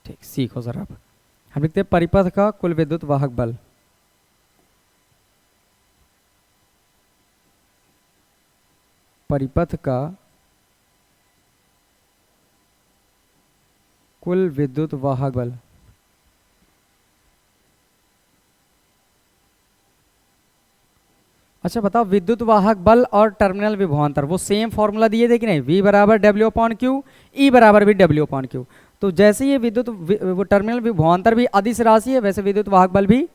ठीक, सीखो जरा। अब हम लिखते हैं परिपथ का कुल विद्युत वाहक बल। परिपथ का कुल विद्युत वाहक बल। अच्छा बताओ, विद्युत वाहक बल और टर्मिनल विभवांतर वो सेम फॉर्मूला दिए थे कि नहीं? V बराबर डब्ल्यू अपॉन क्यू, ई बराबर भी डब्ल्यू अपॉन क्यू। तो जैसे ये विद्युत वो टर्मिनल विभवांतर भी अदिश राशि है, वैसे विद्युत वाहक बल भी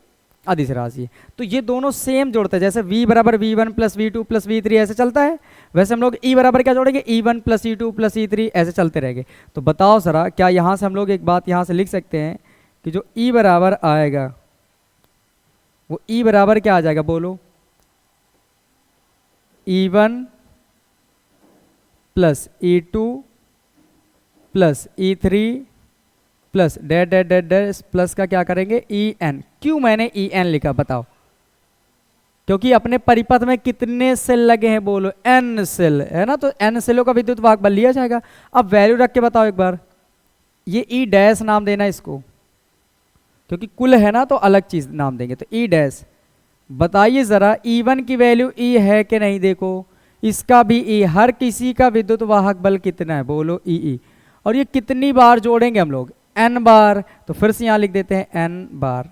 अदिश राशि है। तो ये दोनों सेम जोड़ते हैं। जैसे V बराबर V1 plus V2 plus V3 ऐसे चलता है, वैसे हम लोग E बराबर क्या जोड़ेंगे? E1 plus E2 plus E3 ऐसे चलते रहेंगे। तो बताओ जरा, क्या यहाँ से हम लोग एक बात यहाँ से लिख सकते हैं कि जो E बराबर आएगा वो E बराबर क्या आ जाएगा बोलो? E1 plus E2 plus E3 plus dash dash dash dash plus का क्या करेंगे En। क्यों मैंने En लिखा बताओ? क्योंकि अपने परिपथ में कितने सेल लगे हैं बोलो, n सेल है ना, तो n सेलों का विद्युत वाहक बल लिया जाएगा। अब वैल्यू रख के बताओ एक बार, ये E डैश नाम देना इसको, क्योंकि कुल है ना तो अलग चीज नाम देंगे, तो E डैश। बताइए जरा E1 की वैल्यू E है कि नहीं, देखो इसका भी E, हर किसी का विद्युत वाहक बल कितना है बोलो E। और ये कितनी बार जोड़ेंगे हम लोग, n बार, तो फिर से यहां लिख देते हैं n बार।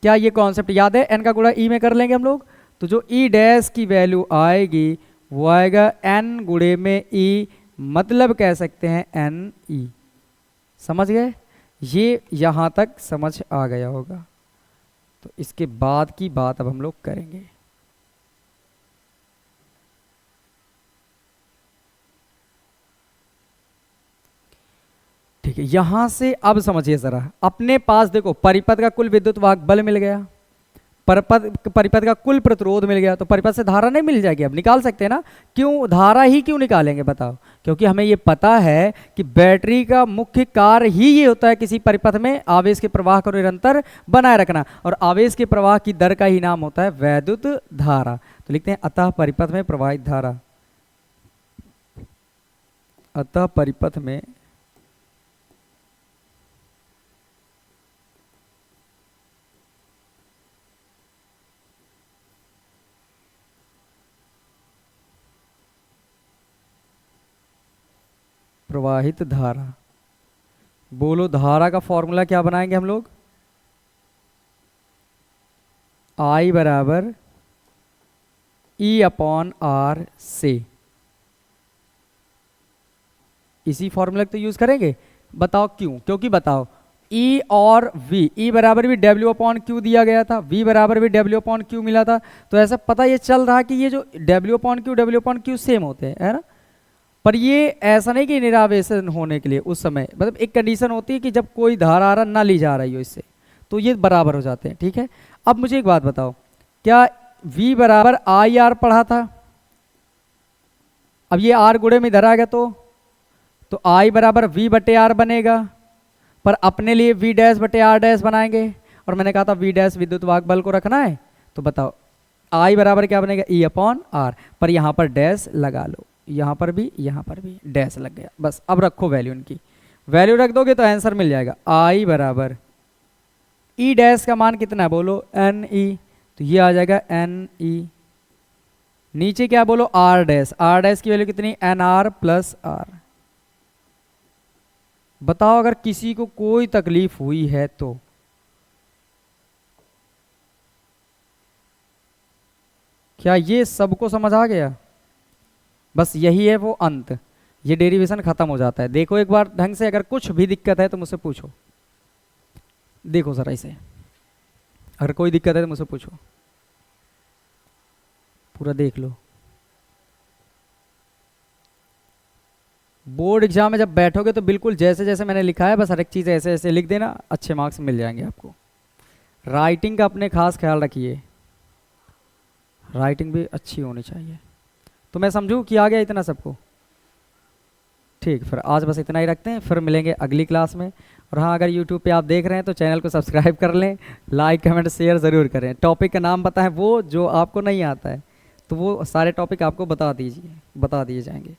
क्या ये कॉन्सेप्ट याद है? n का गुणा E में कर लेंगे हम लोग, तो जो E डैश की वैल्यू आएगी वो आएगा n गुणे में E, मतलब कह सकते हैं NE। समझ गए? ये यहां तक समझ आ गया होगा। तो इसके बाद की बात अब हम लोग करेंगे। ठीक है, यहां से अब समझिए जरा, अपने पास देखो परिपथ का कुल विद्युत वाहक बल मिल गया, परिपथ का कुल प्रतिरोध मिल गया, तो परिपथ से धारा नहीं मिल जाएगी? अब निकाल सकते हैं ना। क्यों धारा ही क्यों निकालेंगे बताओ? क्योंकि हमें ये पता है कि बैटरी का मुख्य कार्य ही ये होता है किसी परिपथ में आवेश के प्रवाह को निरंतर बनाए रखना, और आवेश के प्रवाह की दर का ही नाम होता है वैद्युत धारा। तो लिखते हैं अतः परिपथ में प्रवाहित धारा, अतः परिपथ में प्रवाहित धारा। बोलो धारा का फॉर्मूला क्या बनाएंगे हम लोग? I बराबर E/R से, इसी फॉर्मूला तो यूज करेंगे। बताओ क्यों? क्योंकि बताओ E और V, E बराबर भी W/Q दिया गया था, V बराबर भी W/Q मिला था, तो ऐसा पता ये चल रहा कि ये जो W/Q सेम होते हैं, है ना। पर ये ऐसा नहीं कि निरावेशन होने के लिए उस समय, मतलब एक कंडीशन होती है कि जब कोई धारा ना ली जा रही हो इससे, तो ये बराबर हो जाते हैं। ठीक है, अब मुझे एक बात बताओ, क्या V बराबर IR पढ़ा था? अब ये R गुणे में इधर आ गया तो I बराबर V बटे R बनेगा, पर अपने लिए V डैश बटे R डैश बनाएंगे, और मैंने कहा था V डैश विद्युत वाहक बल को रखना है, तो बताओ I बराबर क्या बनेगा E/R, पर यहाँ पर डैश लगा लो, यहाँ पर भी डैश लग गया। बस अब रखो वैल्यू, इनकी वैल्यू रख दोगे तो आंसर मिल जाएगा। I बराबर E डैश का मान कितना है बोलो NE, तो ये आ जाएगा NE। नीचे क्या बोलो R डैश की वैल्यू कितनी NR प्लस R। बताओ अगर किसी को कोई तकलीफ हुई है तो? क्या ये सबको समझ आ गया? बस यही है वो अंत, ये डेरिवेशन खत्म हो जाता है। देखो एक बार ढंग से, अगर कुछ भी दिक्कत है तो मुझसे पूछो। देखो जरा इसे, अगर कोई दिक्कत है तो मुझसे पूछो, पूरा देख लो। बोर्ड एग्जाम में जब बैठोगे तो बिल्कुल जैसे जैसे मैंने लिखा है बस हर एक चीज़ ऐसे ऐसे लिख देना, अच्छे मार्क्स मिल जाएंगे आपको। राइटिंग का अपने खास ख्याल रखिए, राइटिंग भी अच्छी होनी चाहिए। तो मैं समझूं कि आ गया इतना सबको? ठीक, फिर आज बस इतना ही रखते हैं, फिर मिलेंगे अगली क्लास में। और हाँ, अगर YouTube पे आप देख रहे हैं तो चैनल को सब्सक्राइब कर लें, लाइक कमेंट शेयर ज़रूर करें। टॉपिक का नाम बताएं वो जो आपको नहीं आता है, तो वो सारे टॉपिक आपको बता दिए जाएंगे।